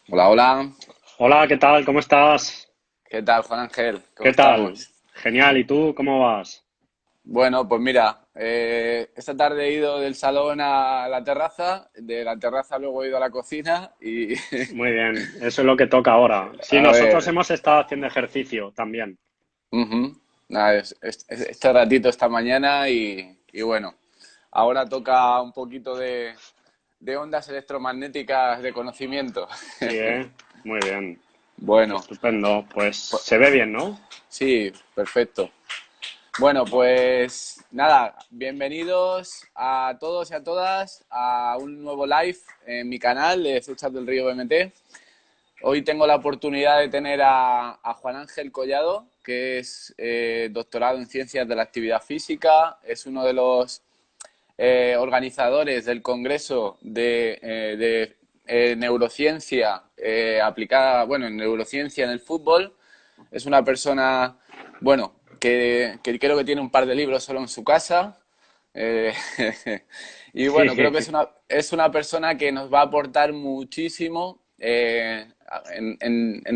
Hola, hola. Hola, ¿qué tal? ¿Cómo estás? ¿Qué tal, Juan Ángel? ¿Cómo ¿Qué tal? estamos? Genial, ¿y tú cómo vas? Bueno, pues mira, esta tarde he ido del salón a la terraza, de la terraza luego he ido a la cocina y Muy bien, eso es lo que toca ahora. Sí, a nosotros ver, hemos estado haciendo ejercicio también. ujú. Nada, este ratito esta mañana y bueno, ahora toca un poquito de ondas electromagnéticas de conocimiento. Sí, ¿eh? Muy bien, Bueno, estupendo. Pues pues, se ve bien, ¿no? sí, perfecto. Bueno, pues nada, bienvenidos a todos y a todas a un nuevo live en mi canal de Flechas del Río BMT. Hoy tengo la oportunidad de tener a Juan Ángel Collado, que es doctorado en Ciencias de la Actividad Física, es uno de los organizadores del Congreso de Neurociencia aplicada, bueno, en neurociencia en el fútbol. Es una persona, bueno, que creo que tiene un par de libros solo en su casa. Eh, y Sí, bueno, creo que es una persona que nos va a aportar muchísimo en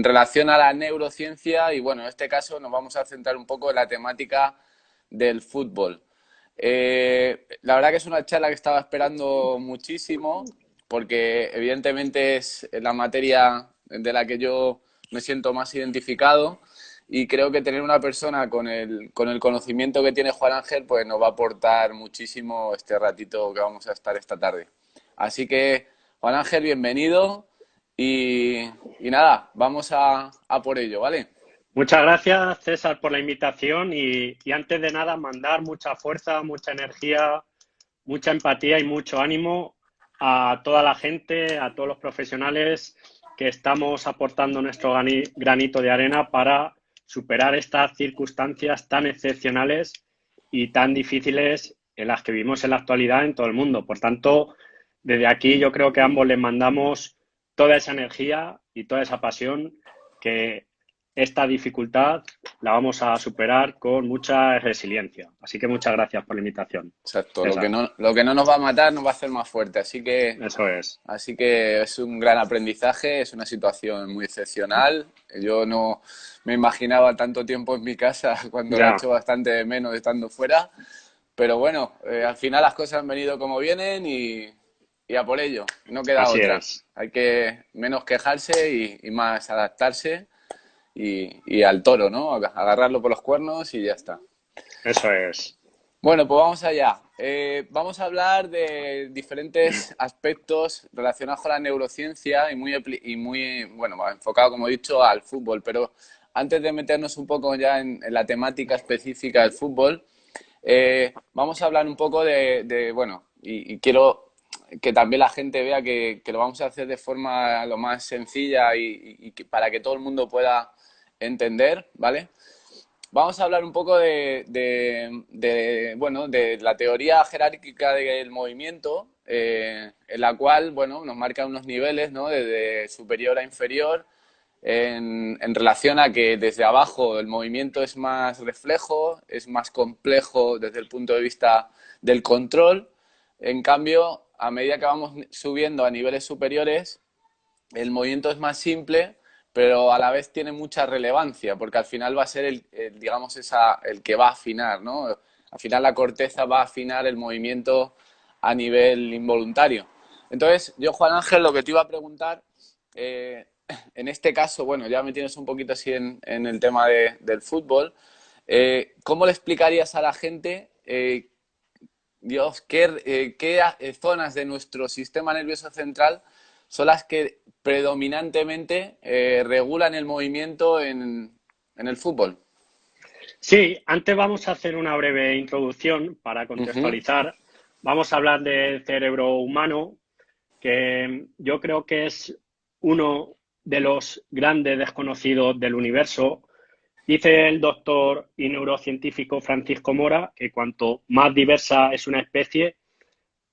relación a la neurociencia y bueno, en este caso nos vamos a centrar un poco en la temática del fútbol. La verdad que es una charla que estaba esperando muchísimo porque evidentemente es la materia de la que yo me siento más identificado y creo que tener una persona con el conocimiento que tiene Juan Ángel pues nos va a aportar muchísimo este ratito que vamos a estar esta tarde. Así que Juan Ángel, bienvenido y nada, vamos a por ello, ¿vale? muchas gracias, César, por la invitación y antes de nada mandar mucha fuerza, mucha energía, mucha empatía y mucho ánimo a toda la gente, a todos los profesionales que estamos aportando nuestro granito de arena para superar estas circunstancias tan excepcionales y tan difíciles en las que vivimos en la actualidad en todo el mundo. Por tanto, desde aquí yo creo que ambos les mandamos toda esa energía y toda esa pasión que esta dificultad la vamos a superar con mucha resiliencia. Así que muchas gracias por la invitación, Exacto, César. lo que no nos va a matar nos va a hacer más fuerte, Eso es. así que es un gran aprendizaje, es una situación muy excepcional. Yo no me imaginaba tanto tiempo en mi casa cuando la he Ya, hecho bastante de menos estando fuera, pero bueno, al final las cosas han venido como vienen y a por ello, no queda así otra. es. Hay que menos quejarse y más adaptarse y al toro, ¿no? Agarrarlo por los cuernos y ya está. Eso es. Bueno, pues vamos allá. Vamos a hablar de diferentes aspectos relacionados con la neurociencia y muy bueno, enfocado, como he dicho, al fútbol. Pero antes de meternos un poco ya en la temática específica del fútbol, vamos a hablar un poco bueno, y quiero que también la gente vea que lo vamos a hacer de forma lo más sencilla para que todo el mundo pueda entender, ¿vale? Vamos a hablar un poco bueno, de la teoría jerárquica del movimiento, en la cual, bueno, nos marca unos niveles, ¿no? Desde superior a inferior, en relación a que desde abajo el movimiento es más reflejo, es más complejo desde el punto de vista del control. En cambio, a medida que vamos subiendo a niveles superiores, el movimiento es más simple, pero a la vez tiene mucha relevancia, porque al final va a ser digamos, el que va a afinar, ¿no? Al final la corteza va a afinar el movimiento a nivel involuntario. Entonces, yo, Juan Ángel, lo que te iba a preguntar, eh, en este caso, bueno, ya me tienes un poquito así en el tema del fútbol, ¿cómo le explicarías a la gente, Dios, qué zonas de nuestro sistema nervioso central son las que predominantemente regulan el movimiento en el fútbol? Sí, antes vamos a hacer una breve introducción para Ujú. contextualizar. Vamos a hablar del cerebro humano, que yo creo que es uno de los grandes desconocidos del universo. Dice el doctor y neurocientífico Francisco Mora que cuanto más diversa es una especie,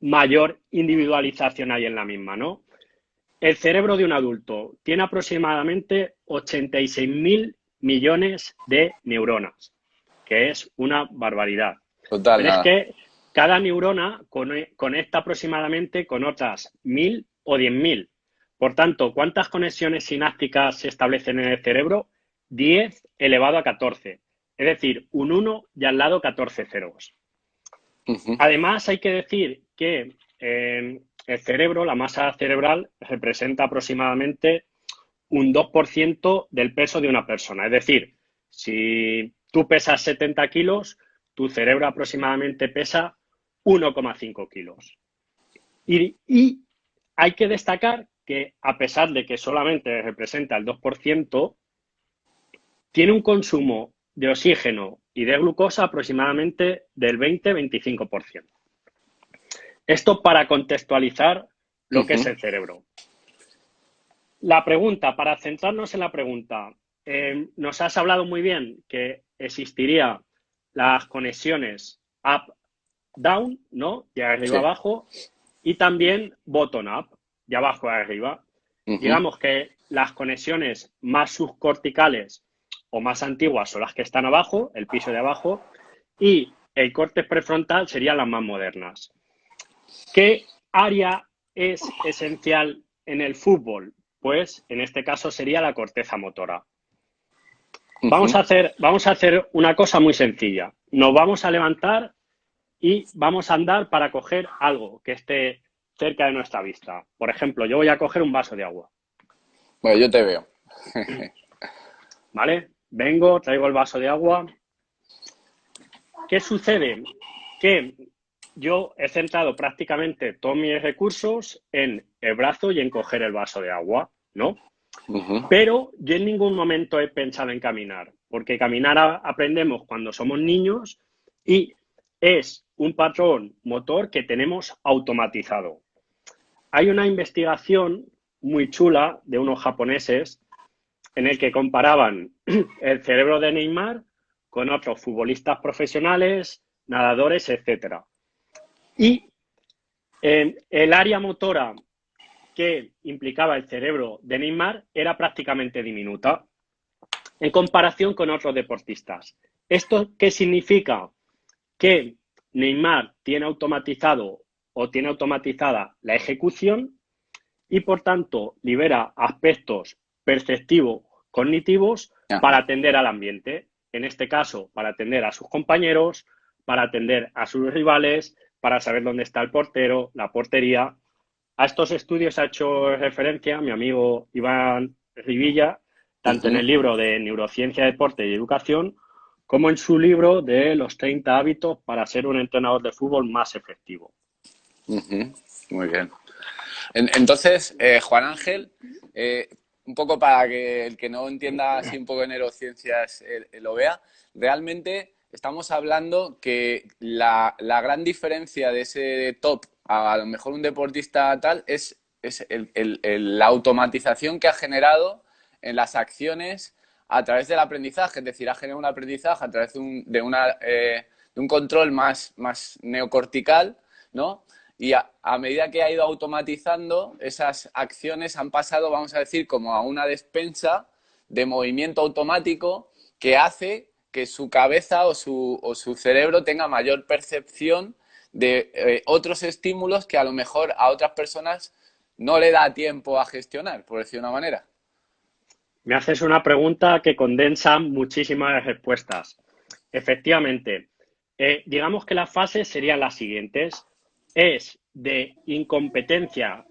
mayor individualización hay en la misma, ¿no? El cerebro de un adulto tiene aproximadamente 86.000 millones de neuronas, que es una barbaridad. Total, Pero es nada. que cada neurona conecta aproximadamente con otras 1.000 o 10.000. Por tanto, ¿cuántas conexiones sinápticas se establecen en el cerebro? 10 elevado a 14. Es decir, un 1 y al lado 14 ceros. Además, hay que decir que el cerebro, la masa cerebral, representa aproximadamente un 2% del peso de una persona. Es decir, si tú pesas 70 kilos, tu cerebro aproximadamente pesa 1,5 kilos. Y hay que destacar que, a pesar de que solamente representa el 2%, tiene un consumo de oxígeno y de glucosa aproximadamente del 20-25%. Esto para contextualizar lo que es el cerebro. La pregunta, para centrarnos en la pregunta, nos has hablado muy bien que existirían las conexiones up-down, ¿no? De arriba abajo, y también bottom-up, de abajo a arriba. Digamos que las conexiones más subcorticales o más antiguas son las que están abajo, el piso de abajo, y el córtex prefrontal serían las más modernas. ¿Qué área es esencial en el fútbol? Pues en este caso sería la corteza motora. Vamos a hacer una cosa muy sencilla. Nos vamos a levantar y vamos a andar para coger algo que esté cerca de nuestra vista. Por ejemplo, yo voy a coger un vaso de agua. Bueno, yo te veo. ¿Vale? Vengo, traigo el vaso de agua. ¿Qué sucede? Que yo he centrado prácticamente todos mis recursos en el brazo y en coger el vaso de agua, ¿no? Pero yo en ningún momento he pensado en caminar, porque caminar aprendemos cuando somos niños y es un patrón motor que tenemos automatizado. Hay una investigación muy chula de unos japoneses en el que comparaban el cerebro de Neymar con otros futbolistas profesionales, nadadores, etcétera. Y el área motora que implicaba el cerebro de Neymar era prácticamente diminuta en comparación con otros deportistas. ¿Esto qué significa? Que Neymar tiene automatizado o tiene automatizada la ejecución y, por tanto, libera aspectos perceptivos, cognitivos para atender al ambiente. En este caso, para atender a sus compañeros, para atender a sus rivales, para saber dónde está el portero, la portería. A estos estudios ha hecho referencia mi amigo Iván Rivilla, tanto en el libro de Neurociencia, Deporte y Educación, como en su libro de los 30 hábitos para ser un entrenador de fútbol más efectivo. Muy bien. Entonces, Juan Ángel, un poco para que el que no entienda así un poco de neurociencias lo vea, realmente estamos hablando que la gran diferencia de ese top a lo mejor un deportista tal es la automatización que ha generado en las acciones a través del aprendizaje, es decir, ha generado un aprendizaje a través de un control más neocortical, ¿no? Y a medida que ha ido automatizando, esas acciones han pasado, vamos a decir, como a una despensa de movimiento automático que hace que su cabeza o su cerebro tenga mayor percepción de otros estímulos que a lo mejor a otras personas no le da tiempo a gestionar, por decir de una manera. Me haces una pregunta que condensa muchísimas respuestas. Efectivamente, digamos que las fases serían las siguientes. Es de incompetencia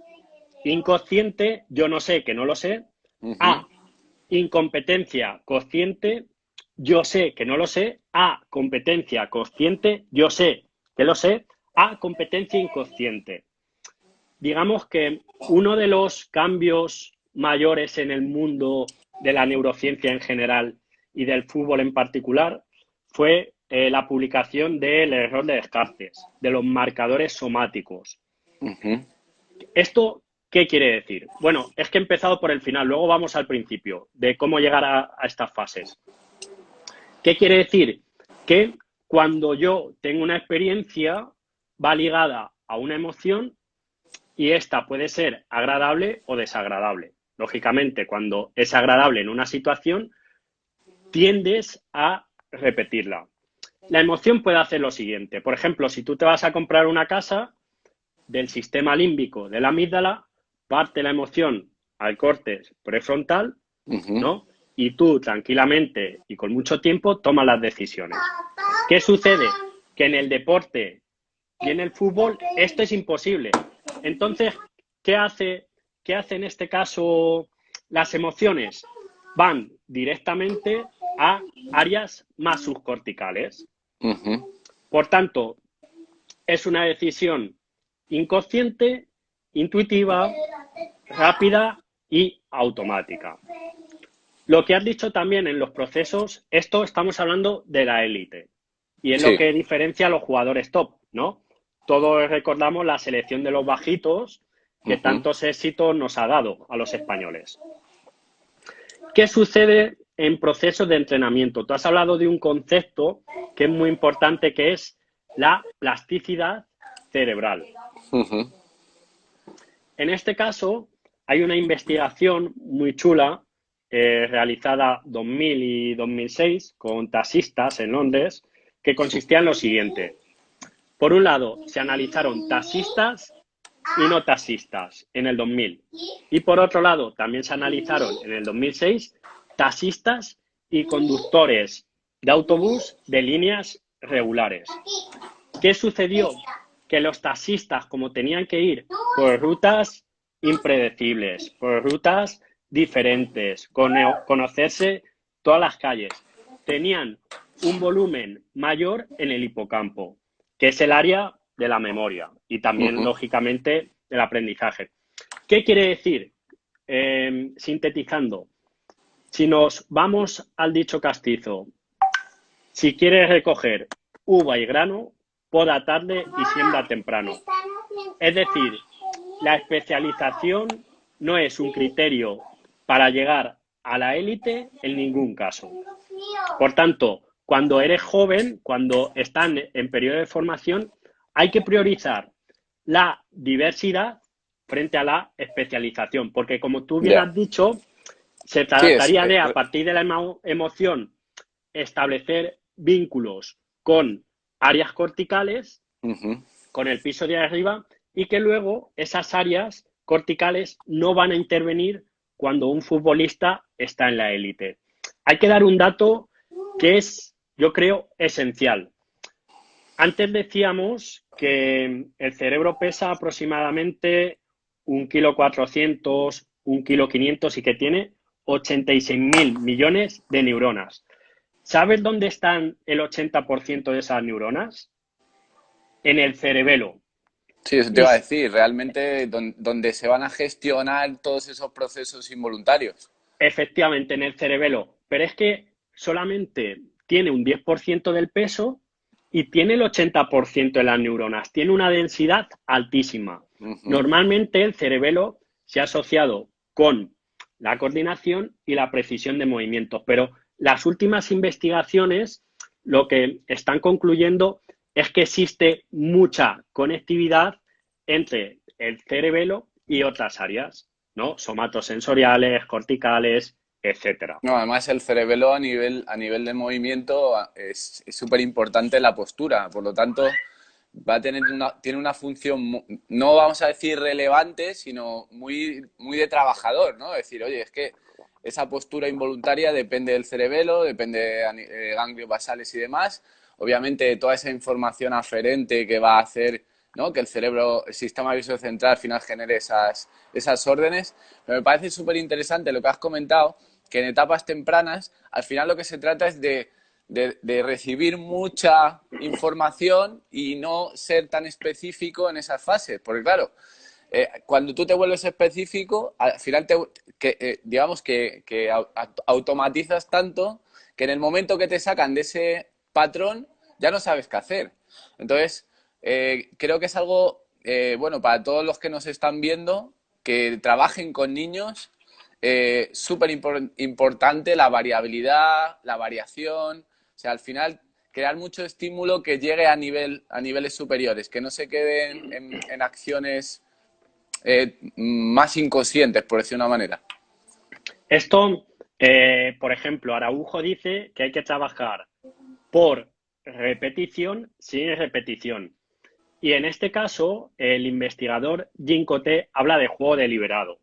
inconsciente, yo no sé que no lo sé, a incompetencia consciente, yo sé que no lo sé, a competencia consciente, yo sé que lo sé, a competencia inconsciente. Digamos que uno de los cambios mayores en el mundo de la neurociencia en general y del fútbol en particular fue la publicación del error de Descartes, de los marcadores somáticos. ¿Esto qué quiere decir? Bueno, es que he empezado por el final, luego vamos al principio, de cómo llegar a estas fases. ¿Qué quiere decir? Que cuando yo tengo una experiencia va ligada a una emoción y esta puede ser agradable o desagradable. Lógicamente, cuando es agradable en una situación, tiendes a repetirla. La emoción puede hacer lo siguiente. Por ejemplo, si tú te vas a comprar una casa, del sistema límbico de la amígdala parte la emoción al córtex prefrontal, Ujú. ¿no? Y tú tranquilamente y con mucho tiempo tomas las decisiones. ¿Qué sucede? Que en el deporte y en el fútbol esto es imposible. Entonces, ¿qué hace, qué hace en este caso las emociones? Van directamente a áreas más subcorticales. Ujú. Por tanto, es una decisión inconsciente, intuitiva, rápida y automática. Lo que has dicho también en los procesos, esto estamos hablando de la élite y es lo Sí. que diferencia a los jugadores top, ¿no? Todos recordamos la selección de los bajitos que Ujú. tantos éxitos nos ha dado a los españoles. ¿Qué sucede en procesos de entrenamiento? Tú has hablado de un concepto que es muy importante, que es la plasticidad cerebral. Ujú. En este caso, hay una investigación muy chula realizada 2000 y 2006 con taxistas en Londres, que consistía en lo siguiente. Por un lado, se analizaron taxistas y no taxistas en el 2000. Y por otro lado, también se analizaron en el 2006 taxistas y conductores de autobús de líneas regulares. ¿Qué sucedió? Que los taxistas, como tenían que ir por rutas impredecibles, por rutas diferentes, conocerse todas las calles, tenían un volumen mayor en el hipocampo, que es el área de la memoria y también, Ujú. lógicamente, del aprendizaje. ¿Qué quiere decir? Sintetizando, si nos vamos al dicho castizo, si quieres recoger uva y grano, poda tarde y siembra temprano. Es decir, la especialización no es un criterio para llegar a la élite en ningún caso. Por tanto, cuando eres joven, cuando están en periodo de formación, hay que priorizar la diversidad frente a la especialización, porque como tú bien Ya. has dicho, se Sí, trataría de, a partir de la emoción, establecer vínculos con áreas corticales, ujú. con el piso de arriba, y que luego esas áreas corticales no van a intervenir cuando un futbolista está en la élite. Hay que dar un dato que es, yo creo, esencial. Antes decíamos que el cerebro pesa aproximadamente 1,4 kg, 1,5 kg y que tiene 86.000 millones de neuronas. ¿Sabes dónde están el 80% de esas neuronas? En el cerebelo. Sí, eso te Y iba a decir, realmente donde se van a gestionar todos esos procesos involuntarios. efectivamente en el cerebelo. Pero es que solamente tiene un 10% del peso y tiene el 80% de las neuronas. Tiene una densidad altísima. Ujú. Normalmente el cerebelo se ha asociado con la coordinación y la precisión de movimientos, pero las últimas investigaciones lo que están concluyendo es que existe mucha conectividad entre el cerebelo y otras áreas, ¿no? Somatosensoriales, corticales, etcétera. No, además el cerebelo a nivel de movimiento es súper importante la postura, por lo tanto va a tener tiene una función, no vamos a decir relevante, sino muy de trabajador, ¿no? Es decir, oye, es que esa postura involuntaria depende del cerebelo, depende de ganglios basales y demás, obviamente toda esa información aferente que va a hacer, ¿no?, que el cerebro, el sistema nervioso central al final genere esas órdenes. Pero me parece súper interesante lo que has comentado, que en etapas tempranas al final lo que se trata es de recibir mucha información y no ser tan específico en esas fases, porque claro, cuando tú te vuelves específico, al final digamos que automatizas tanto que en el momento que te sacan de ese patrón ya no sabes qué hacer. Entonces, creo que es algo, bueno, para todos los que nos están viendo, que trabajen con niños, súper importante la variabilidad, la variación, o sea, al final crear mucho estímulo que llegue a niveles superiores, que no se queden en acciones más inconscientes, por decir una manera. Esto, por ejemplo, Araujo dice que hay que trabajar por repetición sin repetición. Y en este caso, el investigador Jim Coté habla de juego deliberado.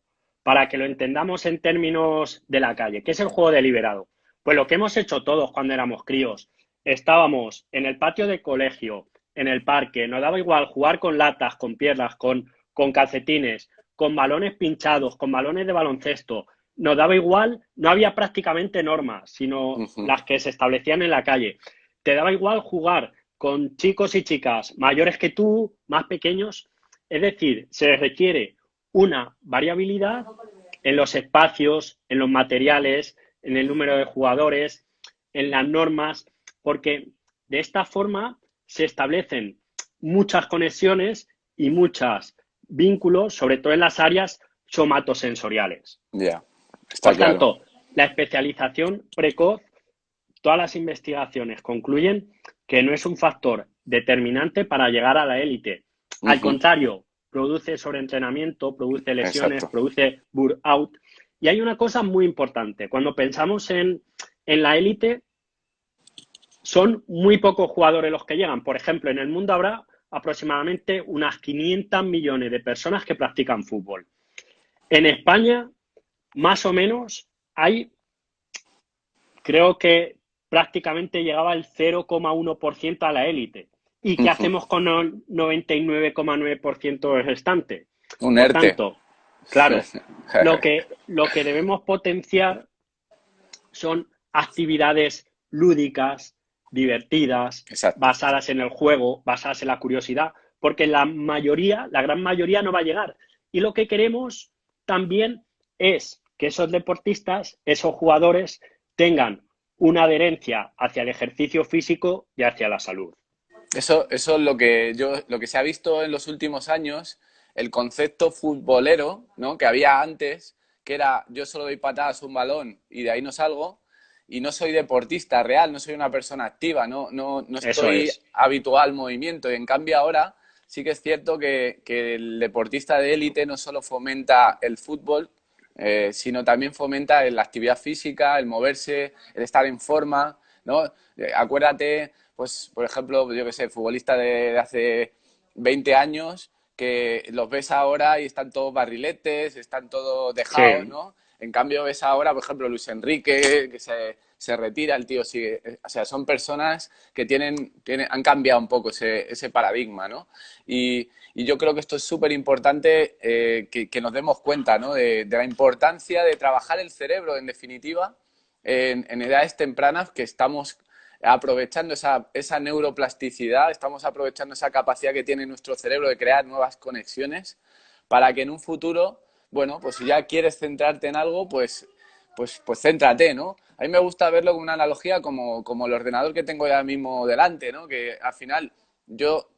para que lo entendamos en términos de la calle, ¿qué es el juego deliberado? Pues lo que hemos hecho todos cuando éramos críos. Estábamos en el patio de colegio, en el parque, nos daba igual jugar con latas, con piedras, con calcetines, con balones pinchados, con balones de baloncesto. Nos daba igual, no había prácticamente normas, sino Ujú. las que se establecían en la calle. Te daba igual jugar con chicos y chicas mayores que tú, más pequeños. Es decir, se requiere una variabilidad en los espacios, en los materiales, en el número de jugadores, en las normas, porque de esta forma se establecen muchas conexiones y muchos vínculos, sobre todo en las áreas somatosensoriales. Ya, está Por claro. tanto, la especialización precoz, todas las investigaciones concluyen que no es un factor determinante para llegar a la élite. Al Ujú. contrario, produce sobreentrenamiento, produce lesiones, Exacto. produce burnout. Y hay una cosa muy importante. Cuando pensamos en la élite, son muy pocos jugadores los que llegan. Por ejemplo, en el mundo habrá aproximadamente unas 500 millones de personas que practican fútbol. En España, más o menos, hay, creo que prácticamente llegaba el 0,1% a la élite. ¿Y qué Ujú. hacemos con el 99,9% restante? Un Por ERTE. tanto, claro, lo que debemos potenciar son actividades lúdicas, divertidas, Exacto. basadas en el juego, basadas en la curiosidad, porque la gran mayoría no va a llegar. Y lo que queremos también es que esos deportistas, esos jugadores, tengan una adherencia hacia el ejercicio físico y hacia la salud. Eso es lo que se ha visto en los últimos años, el concepto futbolero, ¿no? Que había antes, que era yo solo doy patadas a un balón y de ahí no salgo, y no soy deportista real, no soy una persona activa, no Eso estoy es. habitual al movimiento. Y en cambio ahora sí que es cierto que el deportista de élite no solo fomenta el fútbol, sino también fomenta la actividad física, el moverse, el estar en forma, ¿no? Acuérdate, pues, por ejemplo, yo que sé, futbolistas de hace 20 años que los ves ahora y están todos barriletes, están todos dejados, Sí, ¿no? En cambio ves ahora, por ejemplo, Luis Enrique, que se retira, el tío sigue. O sea, son personas que han cambiado un poco ese paradigma, ¿no? Y yo creo que esto es súper importante que nos demos cuenta, ¿no? De la importancia de trabajar el cerebro, en definitiva, en edades tempranas que estamos aprovechando esa neuroplasticidad, estamos aprovechando esa capacidad que tiene nuestro cerebro de crear nuevas conexiones para que en un futuro, bueno, pues si ya quieres centrarte en algo, pues céntrate, ¿no? A mí me gusta verlo como una analogía como el ordenador que tengo ya mismo delante, ¿no? Que al final yo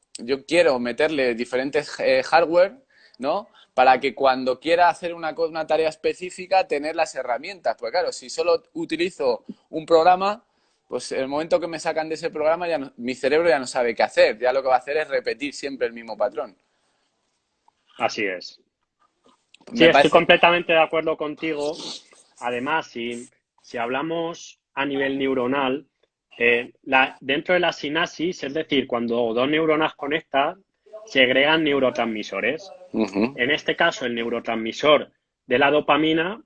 quiero meterle diferentes hardware, ¿no? Para que cuando quiera hacer una tarea específica, tener las herramientas. Pues claro, si solo utilizo un programa, pues en el momento que me sacan de ese programa, mi cerebro ya no sabe qué hacer. Ya lo que va a hacer es repetir siempre el mismo patrón. así es. Sí, Me estoy parece. completamente de acuerdo contigo. Además, si hablamos a nivel neuronal, dentro de la sinapsis, es decir, cuando dos neuronas conectan, se agregan neurotransmisores. Ujú. En este caso, el neurotransmisor de la dopamina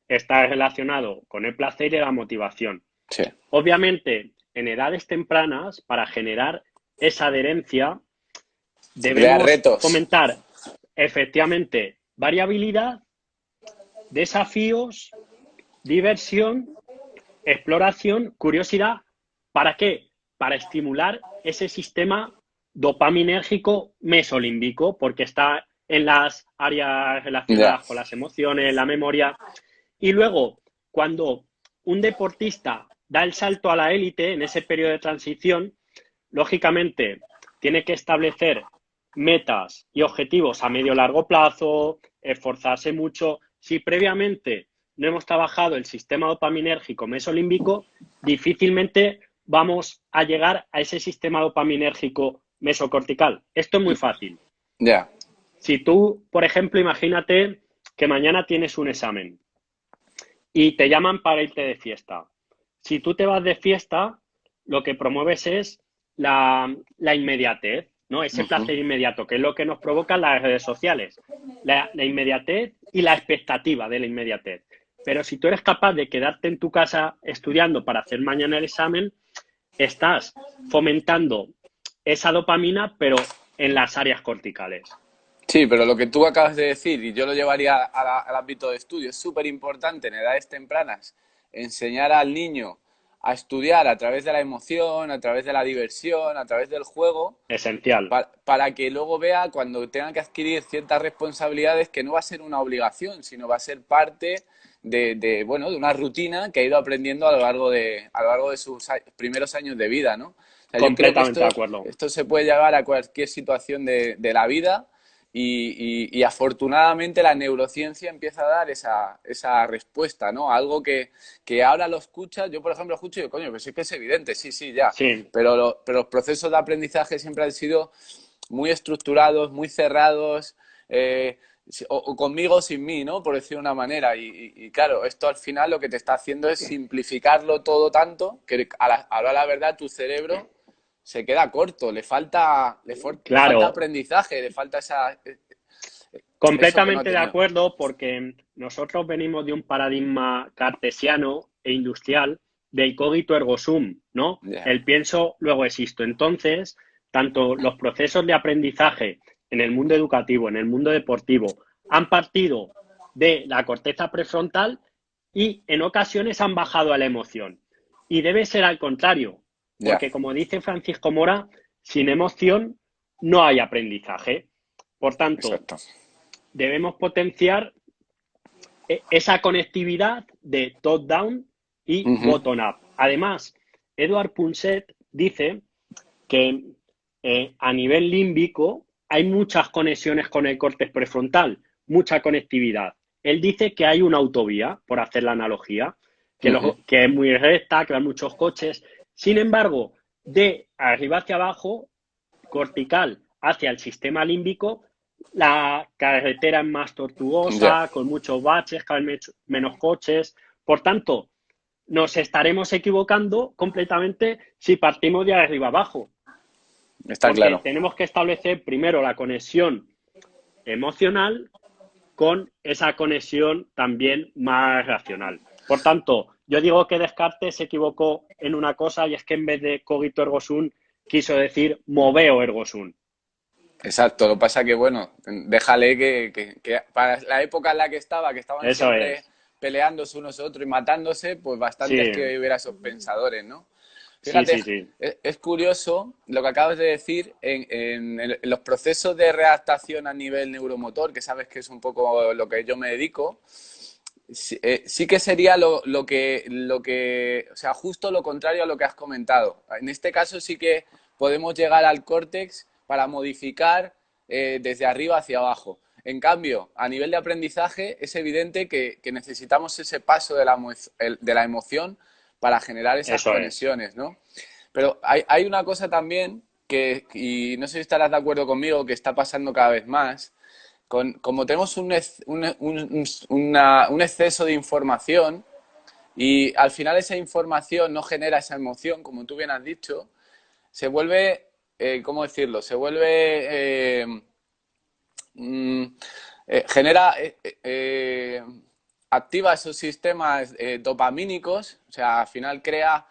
está relacionado con el placer y la motivación. Sí. Obviamente, en edades tempranas, para generar esa adherencia, Crear debemos retos. fomentar efectivamente variabilidad, desafíos, diversión, exploración, curiosidad. ¿Para qué? Para estimular ese sistema dopaminérgico mesolímbico, porque está en las áreas Ya. relacionadas con las emociones, la memoria. Y luego, cuando un deportista da el salto a la élite en ese periodo de transición, lógicamente tiene que establecer metas y objetivos a medio largo plazo, esforzarse mucho. Si previamente no hemos trabajado el sistema dopaminérgico mesolímbico, difícilmente vamos a llegar a ese sistema dopaminérgico mesocortical. Esto es muy fácil. Ya. Si tú, por ejemplo, imagínate que mañana tienes un examen y te llaman para irte de fiesta. Si tú te vas de fiesta, lo que promueves es la inmediatez. ¿no? Ese Ujú. placer inmediato, que es lo que nos provocan las redes sociales. La inmediatez y la expectativa de la inmediatez. Pero si tú eres capaz de quedarte en tu casa estudiando para hacer mañana el examen, estás fomentando esa dopamina, pero en las áreas corticales. Sí, pero lo que tú acabas de decir, y yo lo llevaría al ámbito de estudio, es súper importante en edades tempranas enseñar al niño a estudiar a través de la emoción, a través de la diversión, a través del juego, Esencial. para que luego vea cuando tenga que adquirir ciertas responsabilidades que no va a ser una obligación, sino va a ser parte bueno, de una rutina que ha ido aprendiendo a lo largo de sus primeros años de vida, ¿no? O sea, yo creo que Completamente de acuerdo. esto se puede llevar a cualquier situación de la vida y afortunadamente la neurociencia empieza a dar esa respuesta, ¿no? Algo que ahora lo escuchas, yo por ejemplo escucho y digo, coño, pues es que es evidente, sí, sí, ya, Sí, pero los procesos de aprendizaje siempre han sido muy estructurados, muy cerrados, o conmigo o sin mí, ¿no? Por decir de una manera. Y claro, esto al final lo que te está haciendo es simplificarlo todo tanto que ahora la verdad tu cerebro se queda corto, le falta claro, aprendizaje, le falta eso que no completamente de tenía. acuerdo porque nosotros venimos de un paradigma cartesiano e industrial del cogito ergo sum, ¿no? Yeah. El pienso, luego existo. Entonces, tanto los procesos de aprendizaje en el mundo educativo, en el mundo deportivo, han partido de la corteza prefrontal y en ocasiones han bajado a la emoción. Y debe ser al contrario, Yeah. porque como dice Francisco Mora, sin emoción no hay aprendizaje. Por tanto, Exacto. debemos potenciar esa conectividad de top-down y Ujú. bottom-up. Además, Edward Punset dice que a nivel límbico hay muchas conexiones con el córtex prefrontal, mucha conectividad. Él dice que hay una autovía, por hacer la analogía, Ujú. que es muy recta, que van muchos coches. Sin embargo, de arriba hacia abajo, cortical hacia el sistema límbico, la carretera es más Ya. tortuosa, con muchos baches, cada vez menos coches. Por tanto, nos estaremos equivocando completamente si partimos de arriba abajo, Está porque claro. tenemos que establecer primero la conexión emocional con esa conexión también más racional. Por tanto, yo digo que Descartes se equivocó en una cosa y es que en vez de cogito ergo sum quiso decir moveo ergo sum. Exacto, lo que pasa que, bueno, déjale que para la época en la que estaban Eso siempre es. peleándose unos a otros y matándose, pues bastante es Sí, que hubiera esos pensadores, ¿no? sí, Fíjate, sí, sí. es curioso lo que acabas de decir en los procesos de readaptación a nivel neuromotor, que sabes que es un poco lo que yo me dedico, sí, sí que sería o sea, justo lo contrario a lo que has comentado. En este caso sí que podemos llegar al córtex para modificar desde arriba hacia abajo. En cambio, a nivel de aprendizaje es evidente que necesitamos ese paso de la emoción para generar esas Eso es. conexiones, ¿no? Pero hay una cosa también y no sé si estarás de acuerdo conmigo, que está pasando cada vez más, como tenemos un exceso de información y al final esa información no genera esa emoción, como tú bien has dicho, se vuelve, ¿cómo decirlo? Se vuelve, mm, genera, activa esos sistemas dopamínicos, o sea, al final crea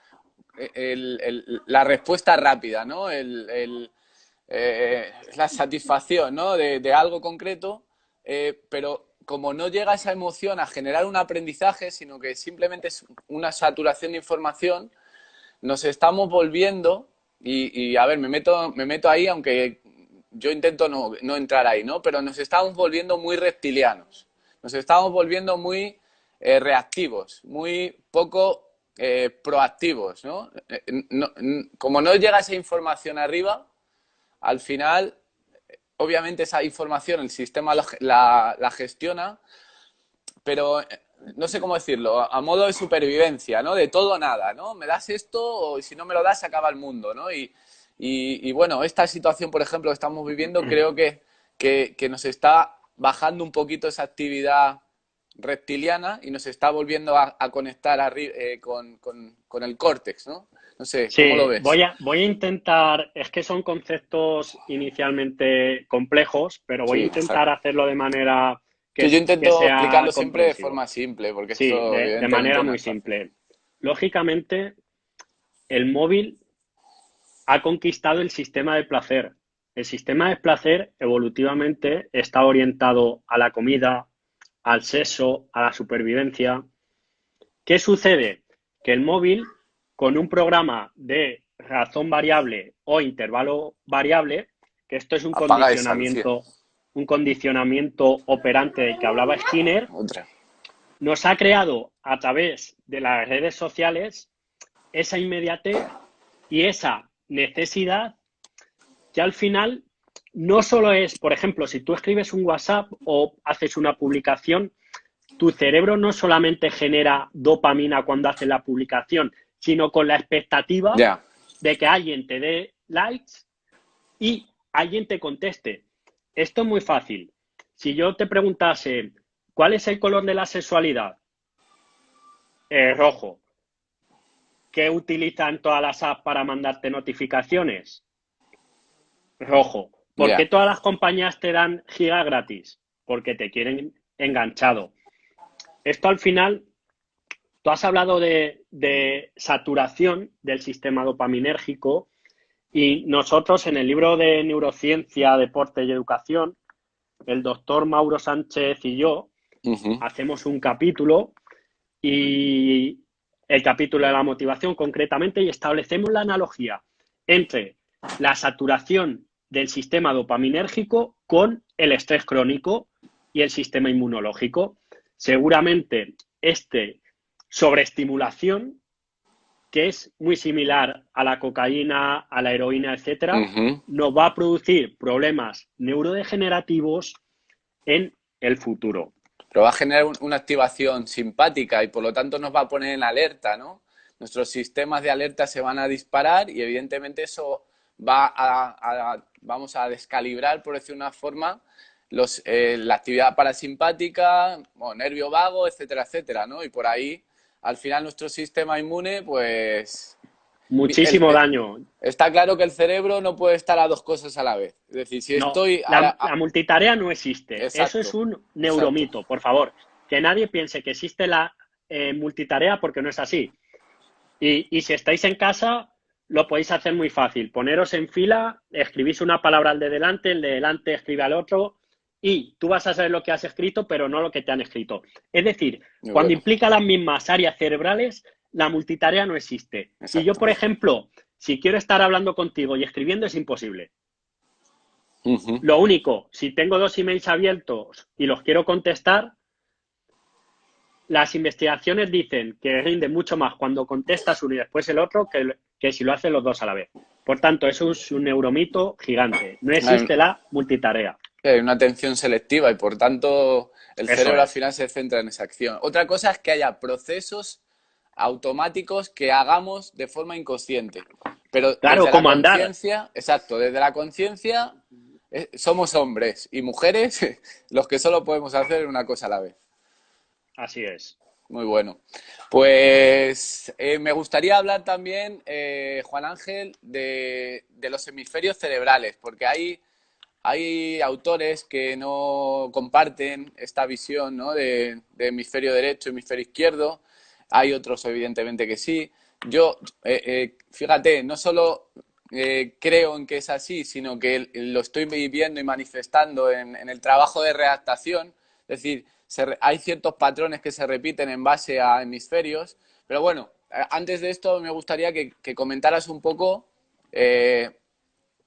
la respuesta rápida, ¿no? La satisfacción, ¿no? De algo concreto, pero como no llega esa emoción a generar un aprendizaje, sino que simplemente es una saturación de información, nos estamos volviendo, y a ver, me meto ahí, aunque yo intento no entrar ahí, ¿no? Pero nos estamos volviendo muy reptilianos, nos estamos volviendo muy reactivos, muy poco proactivos, ¿no? Como no llega esa información arriba, al final, obviamente esa información el sistema la gestiona, pero no sé cómo decirlo, a modo de supervivencia, ¿no? De todo o nada, ¿no? Me das esto o si no me lo das se acaba el mundo, ¿no? Y bueno, esta situación, por ejemplo, que estamos viviendo, creo que nos está bajando un poquito esa actividad reptiliana y nos está volviendo a conectar con el córtex, ¿no? No sé, ¿cómo lo Sí, ves? voy a intentar, es que son conceptos inicialmente complejos, pero voy a Sí, intentar exacto. hacerlo de manera Sí, yo que intento sea explicarlo siempre de comprensivo. forma simple, porque Sí, esto de manera evidentemente no muy es fácil. simple. Lógicamente, el móvil ha conquistado el sistema de placer. El sistema de placer evolutivamente está orientado a la comida, al sexo, a la supervivencia. ¿Qué sucede? Que el móvil, con un programa de razón variable o intervalo variable, que esto es Apaga esa, Lucía. un condicionamiento operante del que hablaba Skinner, Otra. nos ha creado a través de las redes sociales esa inmediatez y esa necesidad que al final no solo es, por ejemplo, si tú escribes un WhatsApp o haces una publicación, tu cerebro no solamente genera dopamina cuando hace la publicación, sino con la expectativa Ya. de que alguien te dé likes y alguien te conteste. Esto es muy fácil. Si yo te preguntase, ¿cuál es el color de la sexualidad? Rojo. ¿Qué utilizan todas las apps para mandarte notificaciones? Rojo. ¿Por qué Ya. todas las compañías te dan giga gratis? Porque te quieren enganchado. Esto al final, tú has hablado de saturación del sistema dopaminérgico y nosotros en el libro de Neurociencia, Deporte y Educación, el doctor Mauro Sánchez y yo Ujú. hacemos un capítulo y el capítulo de la motivación concretamente y establecemos la analogía entre la saturación del sistema dopaminérgico con el estrés crónico y el sistema inmunológico. Seguramente este sobreestimulación, que es muy similar a la cocaína, a la heroína, etcétera, Ujú. nos va a producir problemas neurodegenerativos en el futuro. Pero va a generar una activación simpática y por lo tanto nos va a poner en alerta, ¿no? Nuestros sistemas de alerta se van a disparar y evidentemente eso vamos a descalibrar, por decir una forma, la actividad parasimpática, o nervio vago, etcétera, etcétera, ¿no? Y por ahí, al final, nuestro sistema inmune, pues, Muchísimo daño. está claro que el cerebro no puede estar a dos cosas a la vez. Es decir, si No, estoy la multitarea no existe. Eso es exacto, un exacto. neuromito, por favor. Que nadie piense que existe la multitarea porque no es así. Y si estáis en casa, lo podéis hacer muy fácil. Poneros en fila, escribís una palabra al de delante, el de delante escribe al otro y tú vas a saber lo que has escrito, pero no lo que te han escrito. Es decir, Muy cuando bueno, implica las mismas áreas cerebrales, la multitarea no existe. Y yo, exacto. por ejemplo, si quiero estar hablando contigo y escribiendo, es imposible. Ujú. Lo único, si tengo dos emails abiertos y los quiero contestar, las investigaciones dicen que rinde mucho más cuando contestas uno y después el otro que si lo hacen los dos a la vez. Por tanto, eso es un neuromito gigante. No Hay, existe la multitarea. hay una atención selectiva y por tanto el Eso cerebro al es. final se centra en esa acción. Otra cosa es que haya procesos automáticos que hagamos de forma inconsciente. Pero Claro, desde la como andar. conciencia, exacto, desde la conciencia somos hombres y mujeres los que solo podemos hacer una cosa a la vez. Así es. Muy bueno. Pues me gustaría hablar también, Juan Ángel, de los hemisferios cerebrales, porque hay autores que no comparten esta visión, ¿no? de hemisferio derecho, hemisferio izquierdo. Hay otros, evidentemente, que sí. Yo, fíjate, no solo creo en que es así, sino que lo estoy viviendo y manifestando en el trabajo de redactación. Es decir, hay ciertos patrones que se repiten en base a hemisferios. Pero bueno, antes de esto me gustaría que comentaras un poco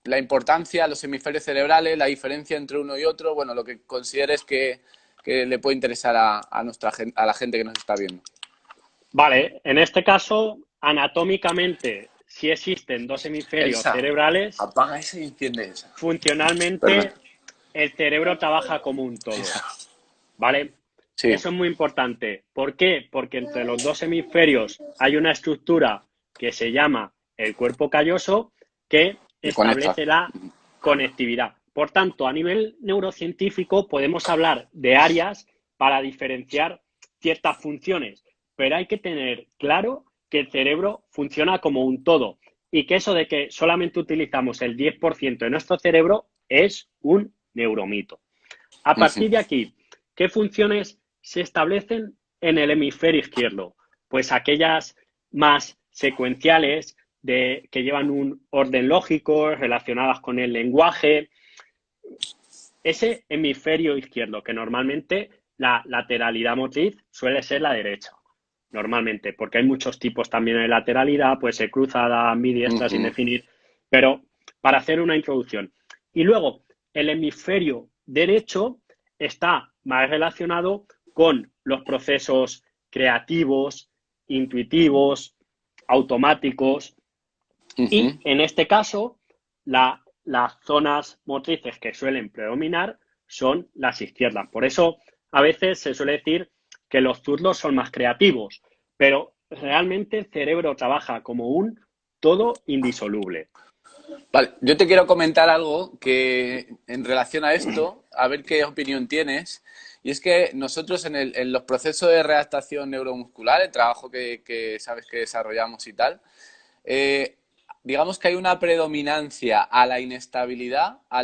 la importancia, los hemisferios cerebrales, la diferencia entre uno y otro, bueno, lo que consideres que le puede interesar a la gente que nos está viendo. Vale, en este caso, anatómicamente, si existen dos hemisferios Elsa, cerebrales, apaga esa y enciende esa. Perdón. funcionalmente el cerebro trabaja como un todo. Esa. ¿Vale? Sí, Eso es muy importante. ¿Por qué? Porque entre los dos hemisferios hay una estructura que se llama el cuerpo calloso que y conecta. establece la conectividad. Por tanto, a nivel neurocientífico podemos hablar de áreas para diferenciar ciertas funciones, pero hay que tener claro que el cerebro funciona como un todo y que eso de que solamente utilizamos el 10% de nuestro cerebro es un neuromito. A partir de aquí, ¿qué funciones se establecen en el hemisferio izquierdo? Pues aquellas más secuenciales que llevan un orden lógico, relacionadas con el lenguaje. Ese hemisferio izquierdo, que normalmente la lateralidad motriz suele ser la derecha, normalmente, porque hay muchos tipos también de lateralidad, puede ser cruzada, ambidiestra, sin definir, pero para hacer una introducción. Y luego, el hemisferio derecho está más relacionado con los procesos creativos, intuitivos, automáticos, y en este caso, las zonas motrices que suelen predominar son las izquierdas. Por eso, a veces se suele decir que los zurdos son más creativos, pero realmente el cerebro trabaja como un todo indisoluble. Vale, yo te quiero comentar algo que en relación a esto, a ver qué opinión tienes. Y es que nosotros en los procesos de readaptación neuromuscular, el trabajo que sabes que desarrollamos y tal, eh, digamos que hay una predominancia a la inestabilidad, a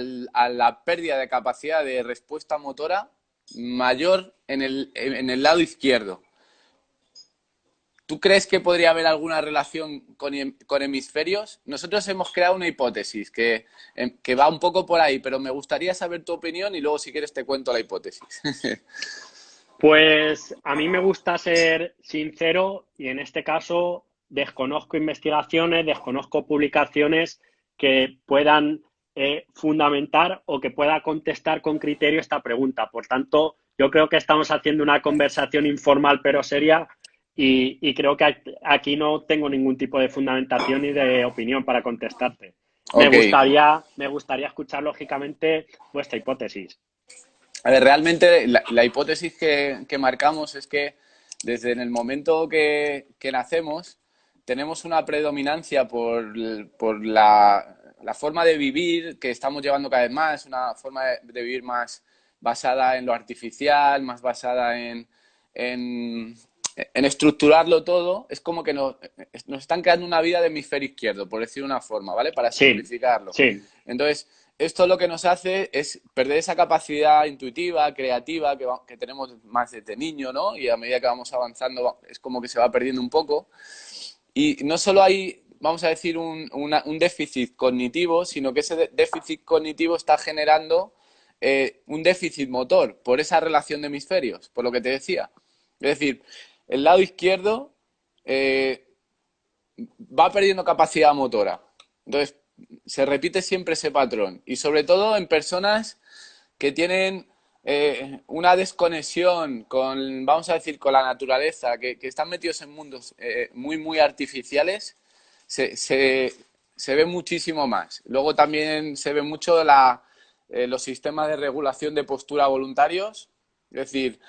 la pérdida de capacidad de respuesta motora mayor en el lado izquierdo. ¿Tú crees que podría haber alguna relación con hemisferios? Nosotros hemos creado una hipótesis que va un poco por ahí, pero me gustaría saber tu opinión y luego si quieres te cuento la hipótesis. Pues a mí me gusta ser sincero y en este caso desconozco investigaciones, desconozco publicaciones que puedan fundamentar o que pueda contestar con criterio esta pregunta. Por tanto, yo creo que estamos haciendo una conversación informal pero seria y creo que aquí no tengo ningún tipo de fundamentación ni de opinión para contestarte. Ok. Me gustaría escuchar lógicamente vuestra hipótesis. A ver, realmente la hipótesis que marcamos es que desde en el momento que nacemos tenemos una predominancia por la forma de vivir que estamos llevando cada vez más, una forma de vivir más basada en lo artificial, más basada en estructurarlo todo. Es como que nos están creando una vida de hemisferio izquierdo, por decir una forma, ¿vale? Para Sí, simplificarlo. sí. Entonces, esto lo que nos hace es perder esa capacidad intuitiva, creativa que tenemos más desde niño, ¿no? Y a medida que vamos avanzando es como que se va perdiendo un poco. Y no solo hay, vamos a decir, un déficit cognitivo, sino que ese déficit cognitivo está generando un déficit motor por esa relación de hemisferios, por lo que te decía. Es decir, el lado izquierdo va perdiendo capacidad motora. Entonces, se repite siempre ese patrón. Y sobre todo en personas que tienen una desconexión con, vamos a decir, con la naturaleza, que están metidos en mundos muy artificiales, se ve muchísimo más. Luego también se ve mucho los sistemas de regulación de postura voluntarios. Es decir,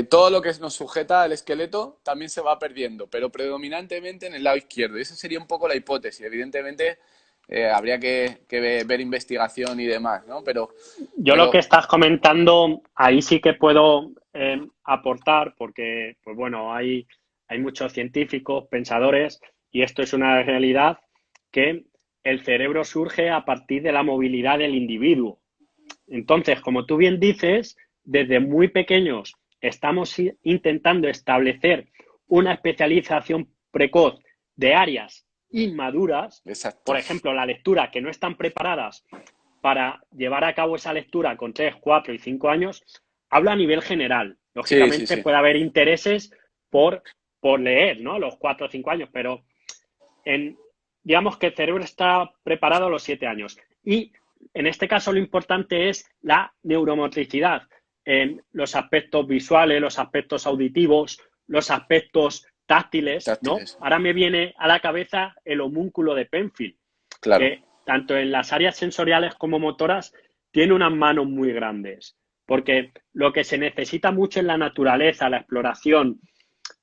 todo lo que nos sujeta al esqueleto también se va perdiendo, pero predominantemente en el lado izquierdo. Y esa sería un poco la hipótesis. Evidentemente, habría que ver investigación y demás, ¿no? Yo lo que Pero estás comentando, ahí sí que puedo aportar, porque, pues bueno, hay muchos científicos, pensadores, y esto es una realidad, que el cerebro surge a partir de la movilidad del individuo. Entonces, como tú bien dices, desde muy pequeños estamos intentando establecer una especialización precoz de áreas inmaduras, por exacto. ejemplo, la lectura, que no están preparadas para llevar a cabo esa lectura con 3, 4 y 5 años, hablo a nivel general. Sí, sí, Lógicamente sí. puede haber intereses por, por leer, ¿no? Los 4 o 5 años, pero digamos que el cerebro está preparado a los 7 años. Y en este caso lo importante es la neuromotricidad, en los aspectos visuales, los aspectos auditivos, los aspectos táctiles, ¿no? Táctiles. Ahora me viene a la cabeza el homúnculo de Penfield, Claro. que tanto en las áreas sensoriales como motoras tiene unas manos muy grandes, porque lo que se necesita mucho en la naturaleza, la exploración,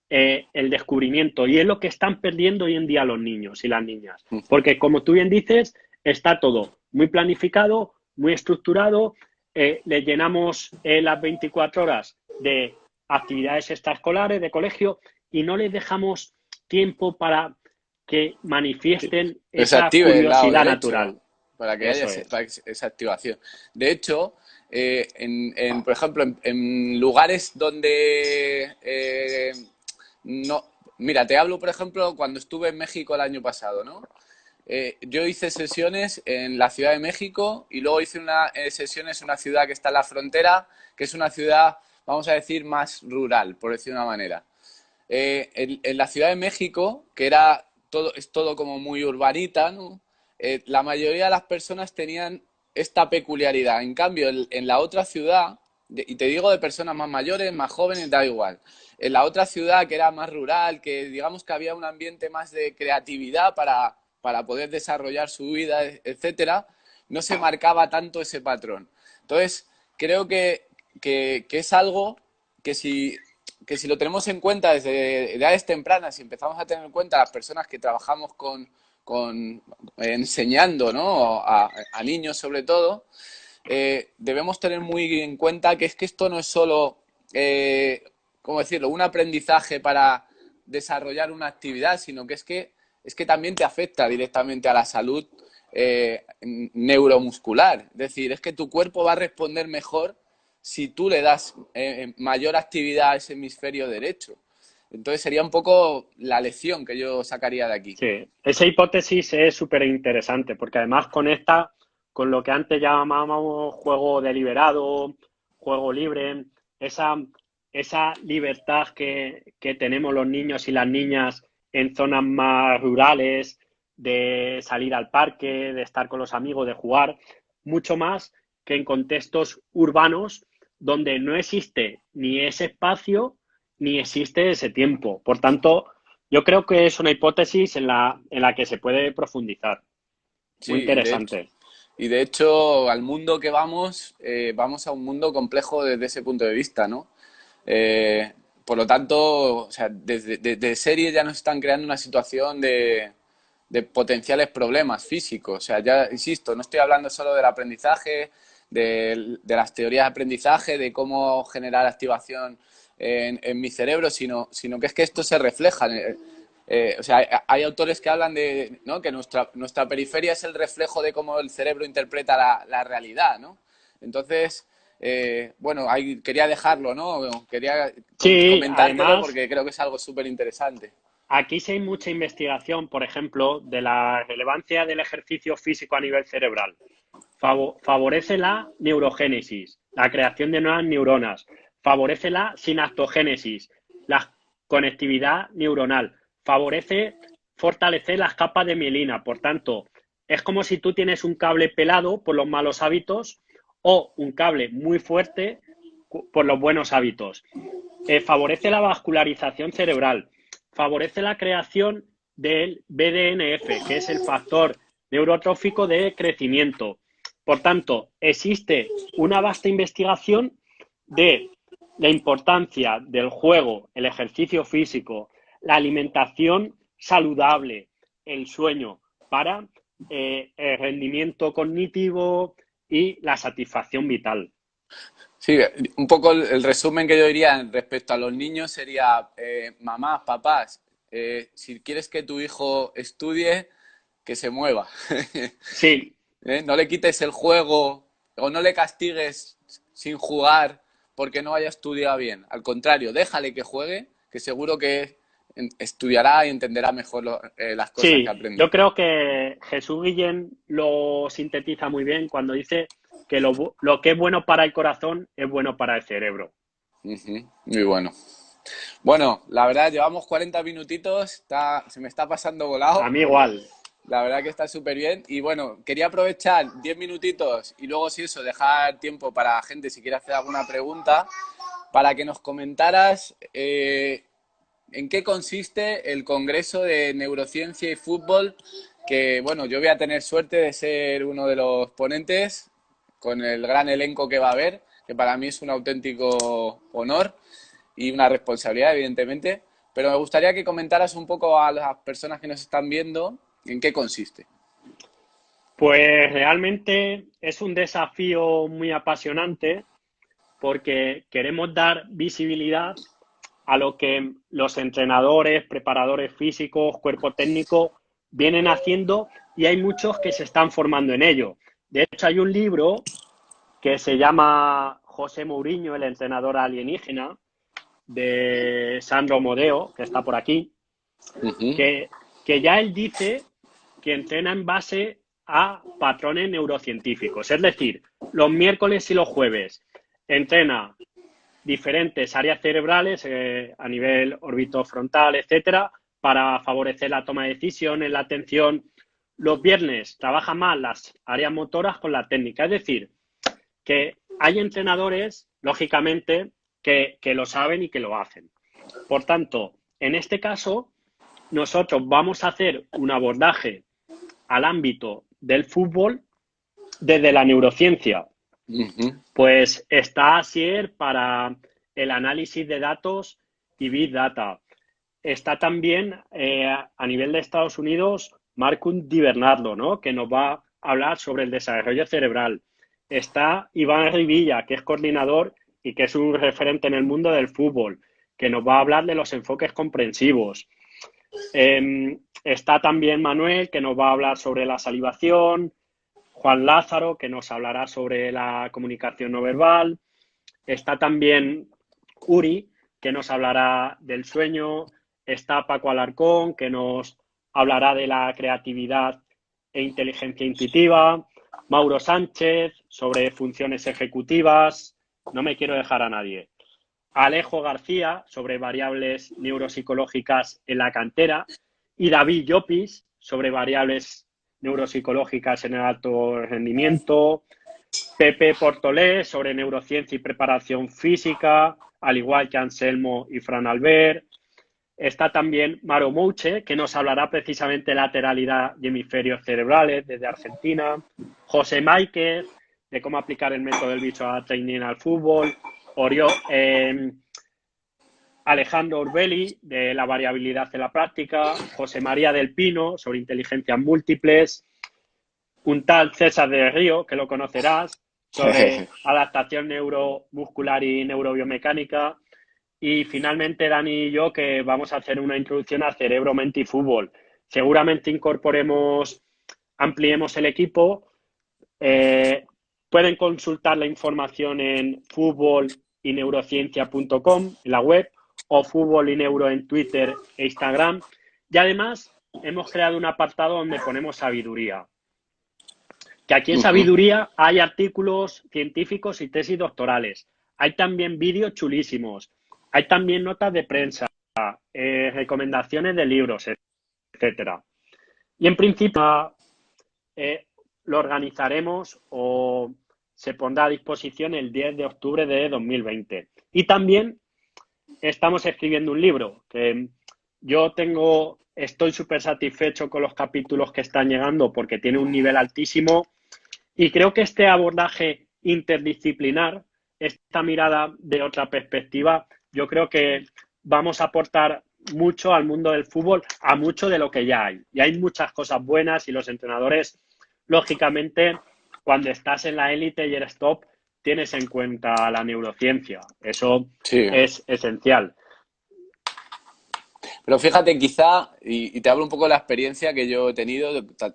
el descubrimiento, y es lo que están perdiendo hoy en día los niños y las niñas, porque como tú bien dices, está todo muy planificado, muy estructurado, le llenamos las 24 horas de actividades extraescolares, de colegio, y no les dejamos tiempo para que manifiesten Que se esa active el lado curiosidad derecho natural. para que haya Eso es. esa activación. De hecho, por ejemplo, en lugares donde no... Mira, te hablo, por ejemplo, cuando estuve en México el año pasado, ¿no? Yo hice sesiones en la Ciudad de México y luego hice sesiones en una ciudad que está en la frontera, que es una ciudad, vamos a decir, más rural, por decir de una manera. En la Ciudad de México, que es todo como muy urbanita, ¿no? La mayoría de las personas tenían esta peculiaridad. En cambio, en la otra ciudad, y te digo de personas más mayores, más jóvenes, da igual. En la otra ciudad, que era más rural, que digamos que había un ambiente más de creatividad para poder desarrollar su vida, etcétera, no se marcaba tanto ese patrón. Entonces, creo que es algo que si lo tenemos en cuenta desde edades tempranas y empezamos a tener en cuenta a las personas que trabajamos con enseñando, ¿no? A niños sobre todo, debemos tener muy en cuenta que es que esto no es solo, ¿cómo decirlo?, un aprendizaje para desarrollar una actividad, sino que es que también te afecta directamente a la salud neuromuscular. Es decir, es que tu cuerpo va a responder mejor si tú le das mayor actividad a ese hemisferio derecho. Entonces sería un poco la lección que yo sacaría de aquí. Sí, esa hipótesis es súper interesante porque además conecta con lo que antes llamábamos juego deliberado, juego libre, esa, esa libertad que tenemos los niños y las niñas en zonas más rurales, de salir al parque, de estar con los amigos, de jugar, mucho más que en contextos urbanos donde no existe ni ese espacio ni existe ese tiempo. Por tanto, yo creo que es una hipótesis en la que se puede profundizar. Muy Sí, interesante. y de hecho al mundo que vamos a un mundo complejo desde ese punto de vista, ¿no? Eh, por lo tanto, o sea, desde serie ya nos están creando una situación de potenciales problemas físicos. O sea, ya insisto, no estoy hablando solo del aprendizaje, de las teorías de aprendizaje, de cómo generar activación en mi cerebro, sino que es que esto se refleja. O sea, hay autores que hablan de, ¿no?, que nuestra periferia es el reflejo de cómo el cerebro interpreta la realidad, ¿no? Entonces, bueno, ahí quería dejarlo, ¿no? Quería Sí, comentártelo además, porque creo que es algo súper interesante. aquí sí hay mucha investigación, por ejemplo, de la relevancia del ejercicio físico a nivel cerebral. Favorece la neurogénesis, la creación de nuevas neuronas, favorece la sinaptogénesis, la conectividad neuronal, favorece fortalecer las capas de mielina. Por tanto, es como si tú tienes un cable pelado por los malos hábitos o un cable muy fuerte por los buenos hábitos. Favorece la vascularización cerebral, favorece la creación del BDNF, que es el factor neurotrófico de crecimiento. Por tanto, existe una vasta investigación de la importancia del juego, el ejercicio físico, la alimentación saludable, el sueño para el rendimiento cognitivo y la satisfacción vital. Sí, un poco el resumen que yo diría respecto a los niños sería, mamás, papás, si quieres que tu hijo estudie, que se mueva. Sí, No le quites el juego o no le castigues sin jugar porque no haya estudiado bien. Al contrario, déjale que juegue, que seguro que estudiará y entenderá mejor las cosas que sí, aprende. yo creo que Jesús Guillén lo sintetiza muy bien cuando dice que lo que es bueno para el corazón es bueno para el cerebro. Ujú, muy bueno. Bueno, la verdad, llevamos 40 minutitos, se me está pasando A volado. mí igual. La verdad que está súper bien. Y bueno, quería aprovechar 10 minutitos y luego, si eso, dejar tiempo para gente si quiere hacer alguna pregunta, para que nos comentaras en qué consiste el Congreso de Neurociencia y Fútbol, que bueno, yo voy a tener suerte de ser uno de los ponentes con el gran elenco que va a haber, que para mí es un auténtico honor y una responsabilidad, evidentemente. Pero me gustaría que comentaras un poco a las personas que nos están viendo en qué consiste. Pues realmente es un desafío muy apasionante porque queremos dar visibilidad a lo que los entrenadores, preparadores físicos, cuerpo técnico vienen haciendo y hay muchos que se están formando en ello. De hecho, hay un libro que se llama José Mourinho, el entrenador alienígena, de Sandro Modeo, que está por aquí, que ya él dice que entrena en base a patrones neurocientíficos. Es decir, los miércoles y los jueves entrena diferentes áreas cerebrales a nivel orbitofrontal, etcétera, para favorecer la toma de decisiones, la atención. Los viernes trabaja más las áreas motoras con la técnica. Es decir, que hay entrenadores, lógicamente, que lo saben y que lo hacen. Por tanto, en este caso, nosotros vamos a hacer un abordaje al ámbito del fútbol desde la neurociencia. Pues está Asier para el análisis de datos y Big Data. Está también a nivel de Estados Unidos Marcus Di Bernardo, ¿no? Que nos va a hablar sobre el desarrollo cerebral. Está Iván Rivilla, que es coordinador y que es un referente en el mundo del fútbol, que nos va a hablar de los enfoques comprensivos. Está también Manuel, que nos va a hablar sobre la salivación. Juan Lázaro, que nos hablará sobre la comunicación no verbal. Está también Uri, que nos hablará del sueño. Está Paco Alarcón, que nos hablará de la creatividad e inteligencia intuitiva. Mauro Sánchez, sobre funciones ejecutivas. No me quiero dejar a nadie. Alejo García, sobre variables neuropsicológicas en la cantera. Y David Llopis, sobre variables neuropsicológicas en el alto rendimiento. Pepe Portolés, sobre neurociencia y preparación física, al igual que Anselmo y Fran Albert. Está también Maro Mouche, que nos hablará precisamente de lateralidad y hemisferios cerebrales desde Argentina. José Máiquez, de cómo aplicar el método del visual training al fútbol. Alejandro Urbeli, de la variabilidad en la práctica. José María del Pino, sobre inteligencias múltiples. Un tal César de Río, que lo conocerás, sobre adaptación neuromuscular y neurobiomecánica. Y finalmente Dani y yo, que vamos a hacer una introducción a cerebro, mente y fútbol. Seguramente ampliemos el equipo. Pueden consultar la información en fútbolyneurociencia.com, en la web, o fútbol y neuro en Twitter e Instagram. Y además hemos creado un apartado donde ponemos sabiduría. Que aquí en Sabiduría hay artículos científicos y tesis doctorales. Hay también vídeos chulísimos. Hay también notas de prensa, recomendaciones de libros, etcétera. Y en principio lo organizaremos o se pondrá a disposición el 10 de octubre de 2020. Y también estamos escribiendo un libro que estoy súper satisfecho con los capítulos que están llegando porque tiene un nivel altísimo y creo que este abordaje interdisciplinar, esta mirada de otra perspectiva, yo creo que vamos a aportar mucho al mundo del fútbol, a mucho de lo que ya hay. Y hay muchas cosas buenas y los entrenadores, lógicamente, cuando estás en la élite y eres top, tienes en cuenta la neurociencia. Eso es esencial. Pero fíjate, quizá, y te hablo un poco de la experiencia que yo he tenido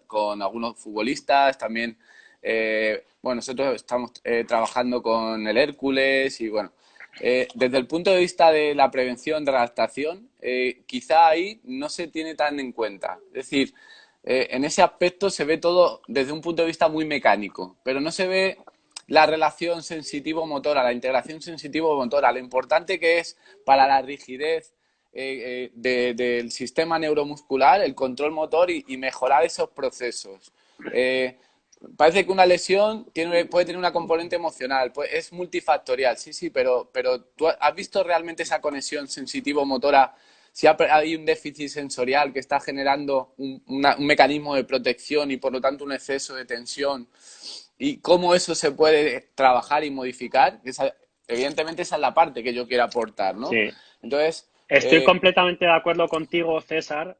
con algunos futbolistas, también, bueno, nosotros estamos trabajando con el Hércules y bueno, desde el punto de vista de la prevención de la adaptación, quizá ahí no se tiene tan en cuenta. Es decir, en ese aspecto se ve todo desde un punto de vista muy mecánico, pero no se ve la relación sensitivo-motora, la integración sensitivo-motora, lo importante que es para la rigidez del sistema neuromuscular, el control motor y mejorar esos procesos. Parece que una lesión puede tener una componente emocional, pues es multifactorial, sí, pero ¿tú has visto realmente esa conexión sensitivo-motora? Si hay un déficit sensorial que está generando un mecanismo de protección y por lo tanto un exceso de tensión, y cómo eso se puede trabajar y modificar, evidentemente esa es la parte que yo quiero aportar, ¿no? Sí. Entonces, estoy completamente de acuerdo contigo, César,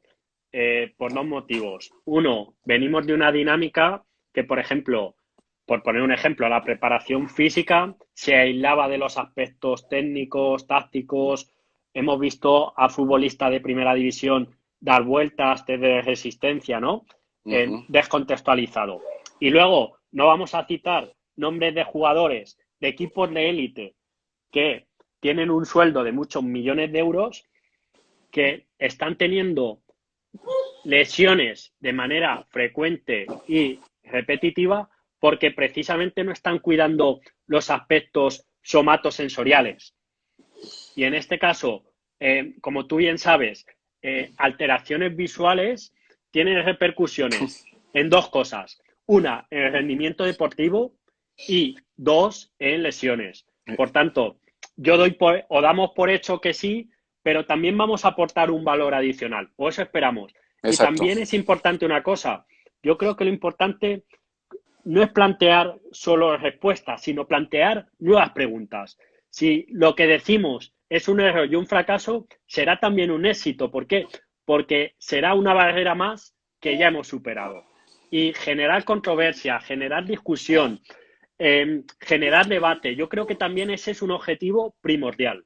por dos motivos. Uno, venimos de una dinámica que, por ejemplo, por poner un ejemplo, la preparación física se aislaba de los aspectos técnicos, tácticos hemos visto a futbolistas de primera división dar vueltas de resistencia, ¿no? Ujú. Descontextualizado. Y luego no vamos a citar nombres de jugadores de equipos de élite que tienen un sueldo de muchos millones de euros que están teniendo lesiones de manera frecuente y repetitiva porque precisamente no están cuidando los aspectos somatosensoriales. Y en este caso, como tú bien sabes, alteraciones visuales tienen repercusiones en dos cosas. Una, en el rendimiento deportivo y dos, en lesiones. Por tanto, yo doy o damos por hecho que sí, pero también vamos a aportar un valor adicional, o eso esperamos. Y Exacto. también es importante una cosa, yo creo que lo importante no es plantear solo respuestas, sino plantear nuevas preguntas. Si lo que decimos es un error y un fracaso, será también un éxito. ¿Por qué? Porque será una barrera más que ya hemos superado. Y generar controversia, generar discusión, generar debate, yo creo que también ese es un objetivo primordial.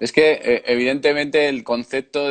Es que, evidentemente, el concepto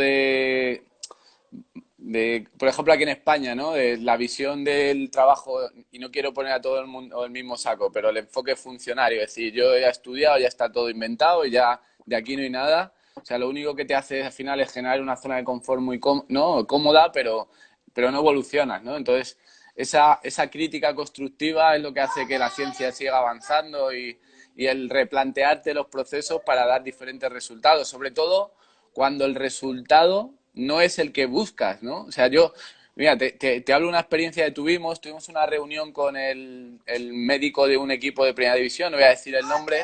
por ejemplo, aquí en España, ¿no? De la visión del trabajo, y no quiero poner a todo el mundo el mismo saco, pero el enfoque funcionario, es decir, yo ya he estudiado, ya está todo inventado y ya de aquí no hay nada. O sea, lo único que te hace al final es generar una zona de confort muy ¿no? Cómoda, pero no evolucionas, ¿no? Entonces, esa crítica constructiva es lo que hace que la ciencia siga avanzando y el replantearte los procesos para dar diferentes resultados, sobre todo cuando el resultado no es el que buscas, ¿no? O sea, mira, te hablo de una experiencia que tuvimos una reunión con el médico de un equipo de primera división, no voy a decir el nombre,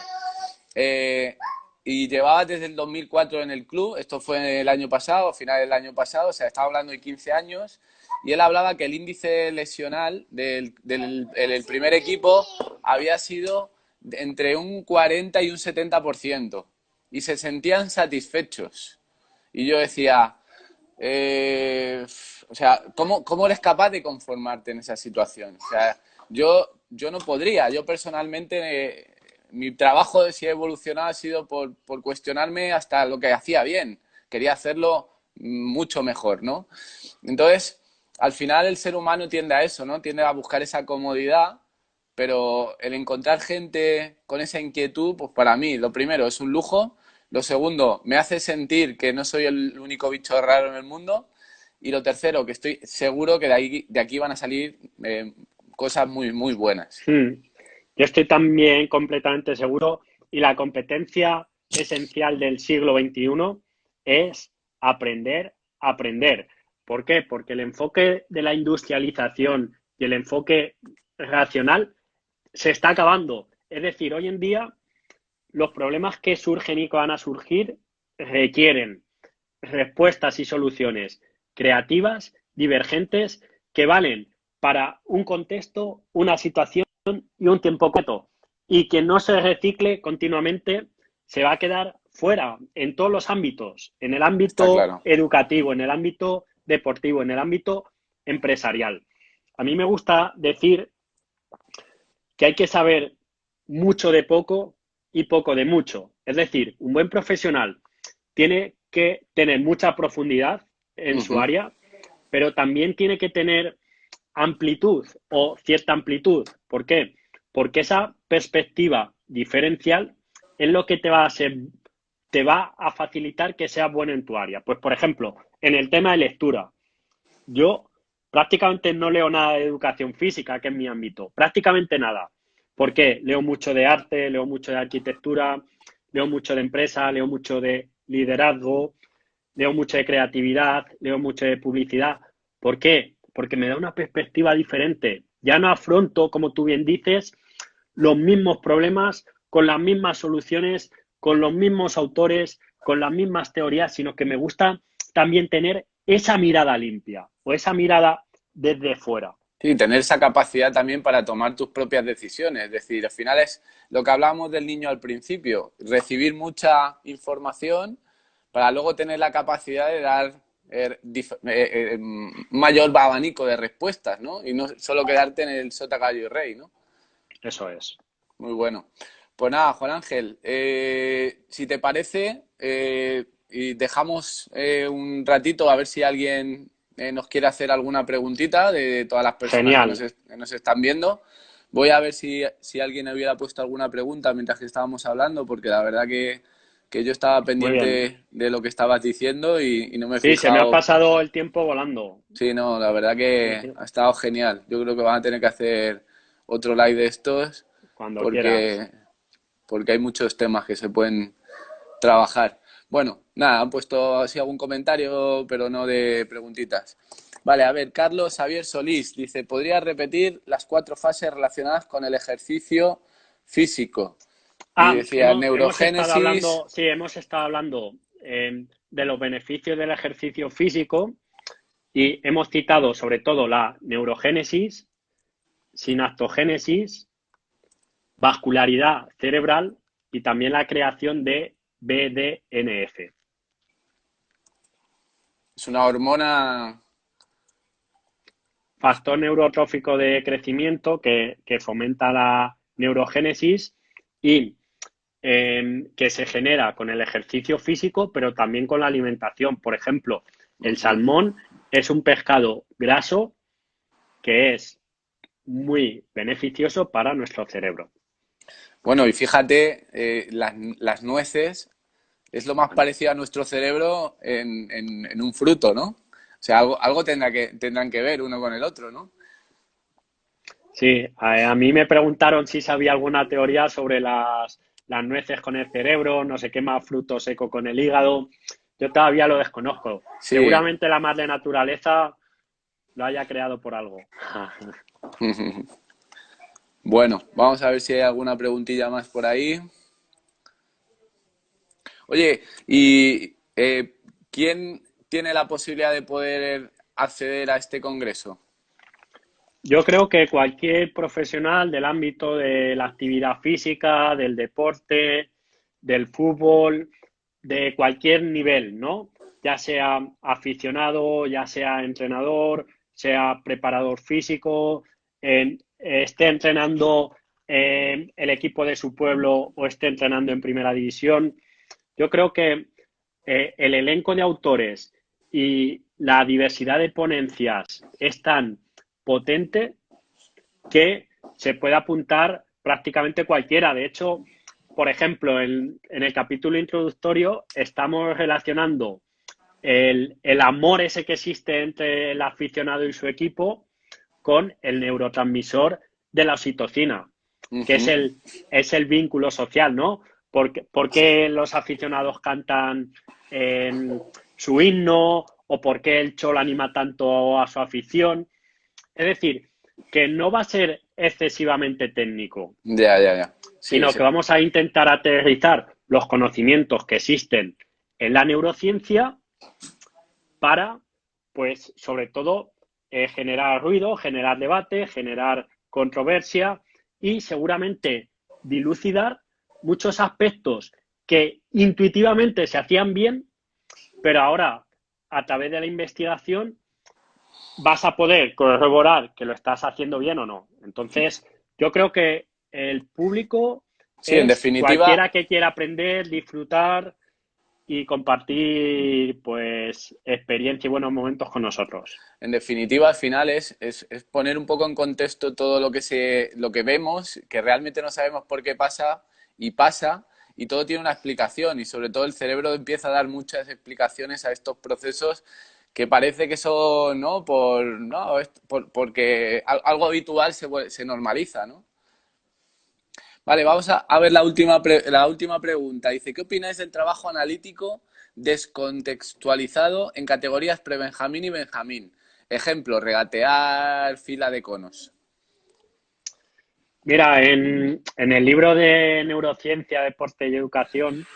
eh, y llevaba desde el 2004 en el club, esto fue el año pasado, a finales del año pasado, o sea, estaba hablando de 15 años, y él hablaba que el índice lesional del primer equipo había sido entre un 40 y un 70%, y se sentían satisfechos. Y yo decía, eh, o sea, ¿cómo eres capaz de conformarte en esa situación? O sea, yo no podría, yo personalmente, mi trabajo si he evolucionado ha sido por cuestionarme hasta lo que hacía bien, quería hacerlo mucho mejor, ¿no? Entonces, al final el ser humano tiende a eso, ¿no? Tiende a buscar esa comodidad, pero el encontrar gente con esa inquietud, pues para mí, lo primero es un lujo, lo segundo, me hace sentir que no soy el único bicho raro en el mundo, y lo tercero, que estoy seguro que de aquí van a salir cosas muy, muy buenas. Hmm. Yo estoy también completamente seguro y la competencia esencial del siglo XXI es aprender a aprender. ¿Por qué? Porque el enfoque de la industrialización y el enfoque racional se está acabando. Es decir, hoy en día los problemas que surgen y que van a surgir requieren respuestas y soluciones creativas, divergentes, que valen para un contexto, una situación y un tiempo corto. Y quien no se recicle continuamente se va a quedar fuera en todos los ámbitos, en el Está ámbito claro. educativo, en el ámbito deportivo, en el ámbito empresarial. A mí me gusta decir que hay que saber mucho de poco y poco de mucho. Es decir, un buen profesional tiene que tener mucha profundidad en su Ujú. área, pero también tiene que tener amplitud o cierta amplitud. ¿Por qué? Porque esa perspectiva diferencial es lo que te va a facilitar que seas bueno en tu área. Pues, por ejemplo, en el tema de lectura, yo prácticamente no leo nada de educación física, que es mi ámbito, prácticamente nada. ¿Por qué? Leo mucho de arte, leo mucho de arquitectura, leo mucho de empresa, leo mucho de liderazgo, leo mucho de creatividad, leo mucho de publicidad. ¿Por qué? Porque me da una perspectiva diferente. Ya no afronto, como tú bien dices, los mismos problemas con las mismas soluciones, con los mismos autores, con las mismas teorías, sino que me gusta también tener esa mirada limpia o esa mirada desde fuera. Sí, tener esa capacidad también para tomar tus propias decisiones. Es decir, al final es lo que hablábamos del niño al principio, recibir mucha información para luego tener la capacidad de dar un mayor abanico de respuestas, ¿no? Y no solo quedarte en el sota, caballo y rey, ¿no? Eso es. Muy bueno. Pues nada, Juan Ángel, si te parece, y dejamos un ratito a ver si alguien nos quiere hacer alguna preguntita de todas las personas Genial. que nos están viendo. Voy a ver si alguien hubiera puesto alguna pregunta mientras que estábamos hablando, porque la verdad que yo estaba Muy bien. pendiente de lo que estabas diciendo y no me he Sí, se me ha fijado. pasado el tiempo volando. Sí, no, la verdad que ha estado genial. Yo creo que van a tener que hacer otro live de estos Cuando quieras. porque, porque hay muchos temas que se pueden trabajar. Bueno, nada, han puesto así algún comentario, pero no de preguntitas. Vale, a ver, Carlos Javier Solís dice, ¿podría repetir las 4 fases relacionadas con el ejercicio físico? Y decía Hemos estado neurogénesis. hablando, sí, hemos estado hablando de los beneficios del ejercicio físico y hemos citado sobre todo la neurogénesis, sinaptogénesis, vascularidad cerebral y también la creación de BDNF. Es una hormona. Factor neurotrófico de crecimiento que fomenta la neurogénesis y que se genera con el ejercicio físico, pero también con la alimentación. Por ejemplo, el salmón es un pescado graso que es muy beneficioso para nuestro cerebro. Bueno, y fíjate, las nueces es lo más parecido a nuestro cerebro en un fruto, ¿no? O sea, algo tendrán que ver uno con el otro, ¿no? Sí, a mí me preguntaron si sabía alguna teoría sobre las nueces con el cerebro, no se quema fruto seco con el hígado. Yo todavía lo desconozco. Sí. Seguramente la madre naturaleza lo haya creado por algo. Bueno, vamos a ver si hay alguna preguntilla más por ahí. Oye, ¿y quién tiene la posibilidad de poder acceder a este congreso? Yo creo que cualquier profesional del ámbito de la actividad física, del deporte, del fútbol, de cualquier nivel, ¿no? Ya sea aficionado, ya sea entrenador, sea preparador físico, esté entrenando el equipo de su pueblo o esté entrenando en primera división. Yo creo que el elenco de autores y la diversidad de ponencias es tan potente que se puede apuntar prácticamente cualquiera. De hecho, por ejemplo, en el capítulo introductorio estamos relacionando el amor ese que existe entre el aficionado y su equipo con el neurotransmisor de la oxitocina, que Ujú. es el vínculo social, ¿no? ¿Por qué los aficionados cantan su himno o por qué el Cholo anima tanto a su afición? Es decir, que no va a ser excesivamente técnico, Ya, ya, ya. Sí, sino sí. que vamos a intentar aterrizar los conocimientos que existen en la neurociencia para, pues, sobre todo, generar ruido, generar debate, generar controversia y seguramente dilucidar muchos aspectos que intuitivamente se hacían bien, pero ahora, a través de la investigación, vas a poder corroborar que lo estás haciendo bien o no. Entonces, yo creo que el público Sí, en es definitiva, cualquiera que quiera aprender, disfrutar y compartir pues experiencia y buenos momentos con nosotros. al final es poner un poco en contexto todo lo que vemos, que realmente no sabemos por qué pasa, y todo tiene una explicación, y sobre todo el cerebro empieza a dar muchas explicaciones a estos procesos que parece que son, ¿no? Porque algo habitual se normaliza, ¿no? Vale, vamos a ver la última pregunta. Dice, ¿qué opináis del trabajo analítico descontextualizado en categorías pre-Benjamín y Benjamín? Ejemplo, regatear, fila de conos. Mira, en el libro de Neurociencia, Deporte y Educación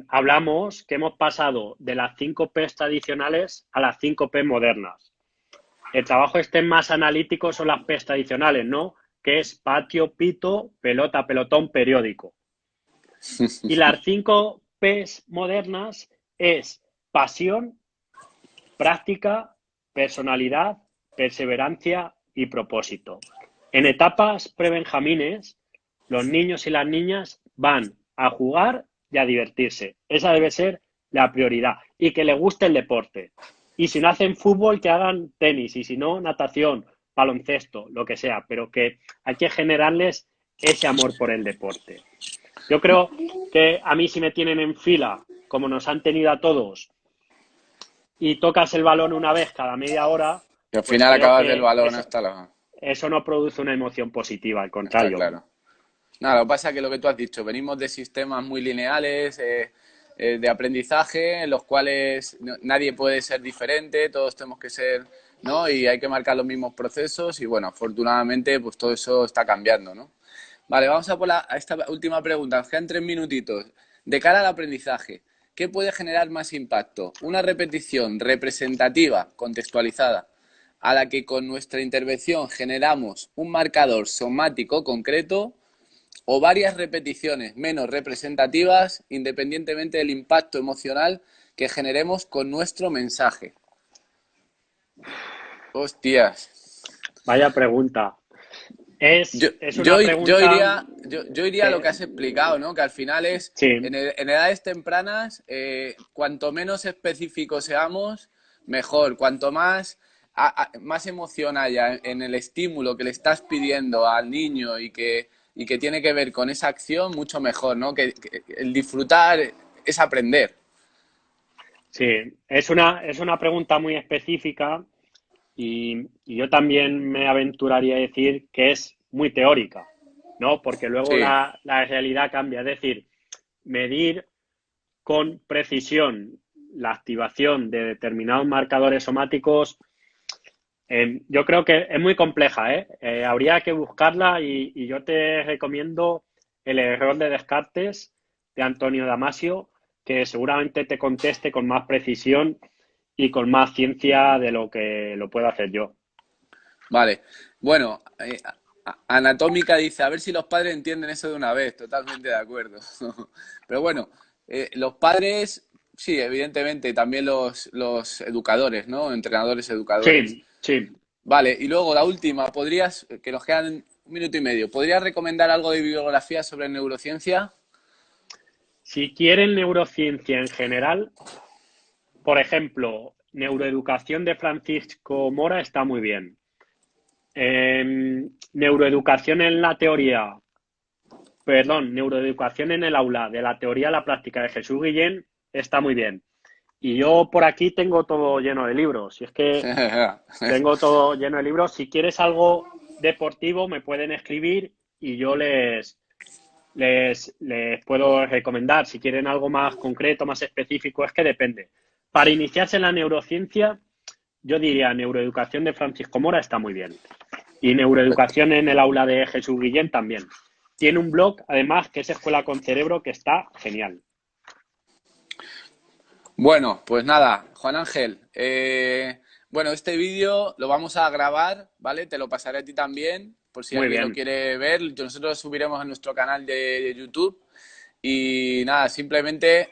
hablamos que hemos pasado de las 5 P's tradicionales a las 5 P modernas. El trabajo este más analítico son las P's tradicionales, ¿no? Que es patio, pito, pelota, pelotón, periódico. Y las 5 P's modernas es pasión, práctica, personalidad, perseverancia y propósito. En etapas prebenjamines, los niños y las niñas van a jugar y a divertirse. Esa debe ser la prioridad y que le guste el deporte. Y si no hacen fútbol, que hagan tenis, y si no, natación, baloncesto, lo que sea, pero que hay que generarles ese amor por el deporte. Yo creo que a mí, si me tienen en fila, como nos han tenido a todos, y tocas el balón una vez cada media hora, Y al pues final creo acabas del que balón hasta la... eso no produce una emoción positiva, al Está contrario. claro. Nada, lo que pasa es que lo que tú has dicho, venimos de sistemas muy lineales, de aprendizaje, en los cuales nadie puede ser diferente, todos tenemos que ser, ¿no? Y hay que marcar los mismos procesos y, bueno, afortunadamente, pues todo eso está cambiando, ¿no? Vale, vamos a esta última pregunta, nos quedan 3 minutitos. De cara al aprendizaje, ¿qué puede generar más impacto? ¿Una repetición representativa, contextualizada, a la que con nuestra intervención generamos un marcador somático concreto, o varias repeticiones menos representativas independientemente del impacto emocional que generemos con nuestro mensaje? Hostias. Vaya pregunta. Yo, Es una yo, yo pregunta iría, yo iría a lo que, que has explicado, ¿no? Que al final es, sí, en edades tempranas, cuanto menos específicos seamos, mejor. Cuanto más emoción haya en el estímulo que le estás pidiendo al niño y que tiene que ver con esa acción, mucho mejor, ¿no? Que el disfrutar es aprender. sí, es una pregunta muy específica y yo también me aventuraría a decir que es muy teórica, ¿no? Porque luego Sí, la realidad cambia. Es decir, medir con precisión la activación de determinados marcadores somáticos, yo creo que es muy compleja, ¿eh? Habría que buscarla y yo te recomiendo El error de Descartes de Antonio Damasio, que seguramente te conteste con más precisión y con más ciencia de lo que lo puedo hacer yo. vale. Bueno, Anatómica dice, a ver si los padres entienden eso de una vez, totalmente de acuerdo. Pero bueno, los padres, sí, evidentemente, y también los educadores, ¿no? Entrenadores educadores. Sí, sí. Vale, y luego la última, que nos quedan 1 minuto y medio, ¿podrías recomendar algo de bibliografía sobre neurociencia? Si quieren neurociencia en general, por ejemplo, Neuroeducación de Francisco Mora está muy bien. Neuroeducación en la teoría, perdón, Neuroeducación en el aula, de la teoría a la práctica de Jesús Guillén, está muy bien. Y yo por aquí tengo todo lleno de libros. Si es que tengo todo lleno de libros. Si quieres algo deportivo, me pueden escribir y yo les puedo recomendar. Si quieren algo más concreto, más específico, es que depende. Para iniciarse en la neurociencia, yo diría Neuroeducación de Francisco Mora está muy bien. Y Neuroeducación en el aula de Jesús Guillén también. Tiene un blog, además, que es Escuela con Cerebro, que está genial. Bueno, pues nada, Juan Ángel. Bueno, este vídeo lo vamos a grabar, ¿vale? Te lo pasaré a ti también, por si Muy alguien lo bien. quiere ver. Nosotros lo subiremos a nuestro canal de YouTube. Y nada, simplemente.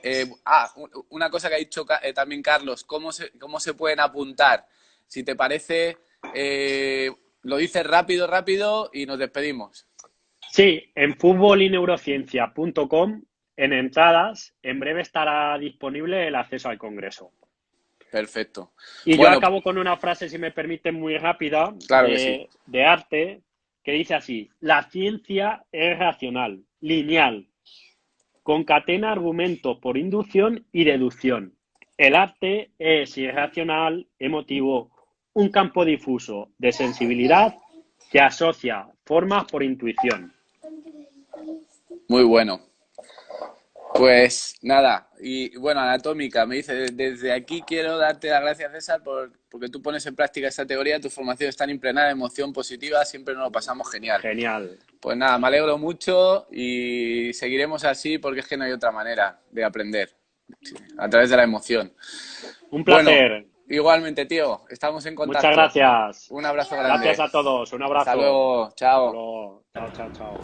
Una cosa que ha dicho también Carlos, ¿cómo se pueden apuntar? Si te parece, lo dices rápido, rápido y nos despedimos. Sí, en futbolyneurociencia.com, en entradas, en breve estará disponible el acceso al Congreso. Perfecto. Y yo Bueno, acabo con una frase, si me permiten, muy rápida, claro que sí. de arte, que dice así: la ciencia es racional, lineal, concatena argumentos por inducción y deducción. El arte es irracional, emotivo, un campo difuso de sensibilidad que asocia formas por intuición. Muy bueno. Pues nada, y bueno, Anatómica me dice, desde aquí quiero darte las gracias, César, porque tú pones en práctica esta teoría, tu formación está impregnada de emoción positiva, siempre nos lo pasamos genial. Genial. Pues nada, me alegro mucho y seguiremos así porque es que no hay otra manera de aprender, sí, a través de la emoción. Un Bueno, placer. igualmente, tío, estamos en Muchas contacto. gracias. Un abrazo Gracias grande. a todos. Un Hasta abrazo. luego, Hasta chao. luego. Chao, chao, chao.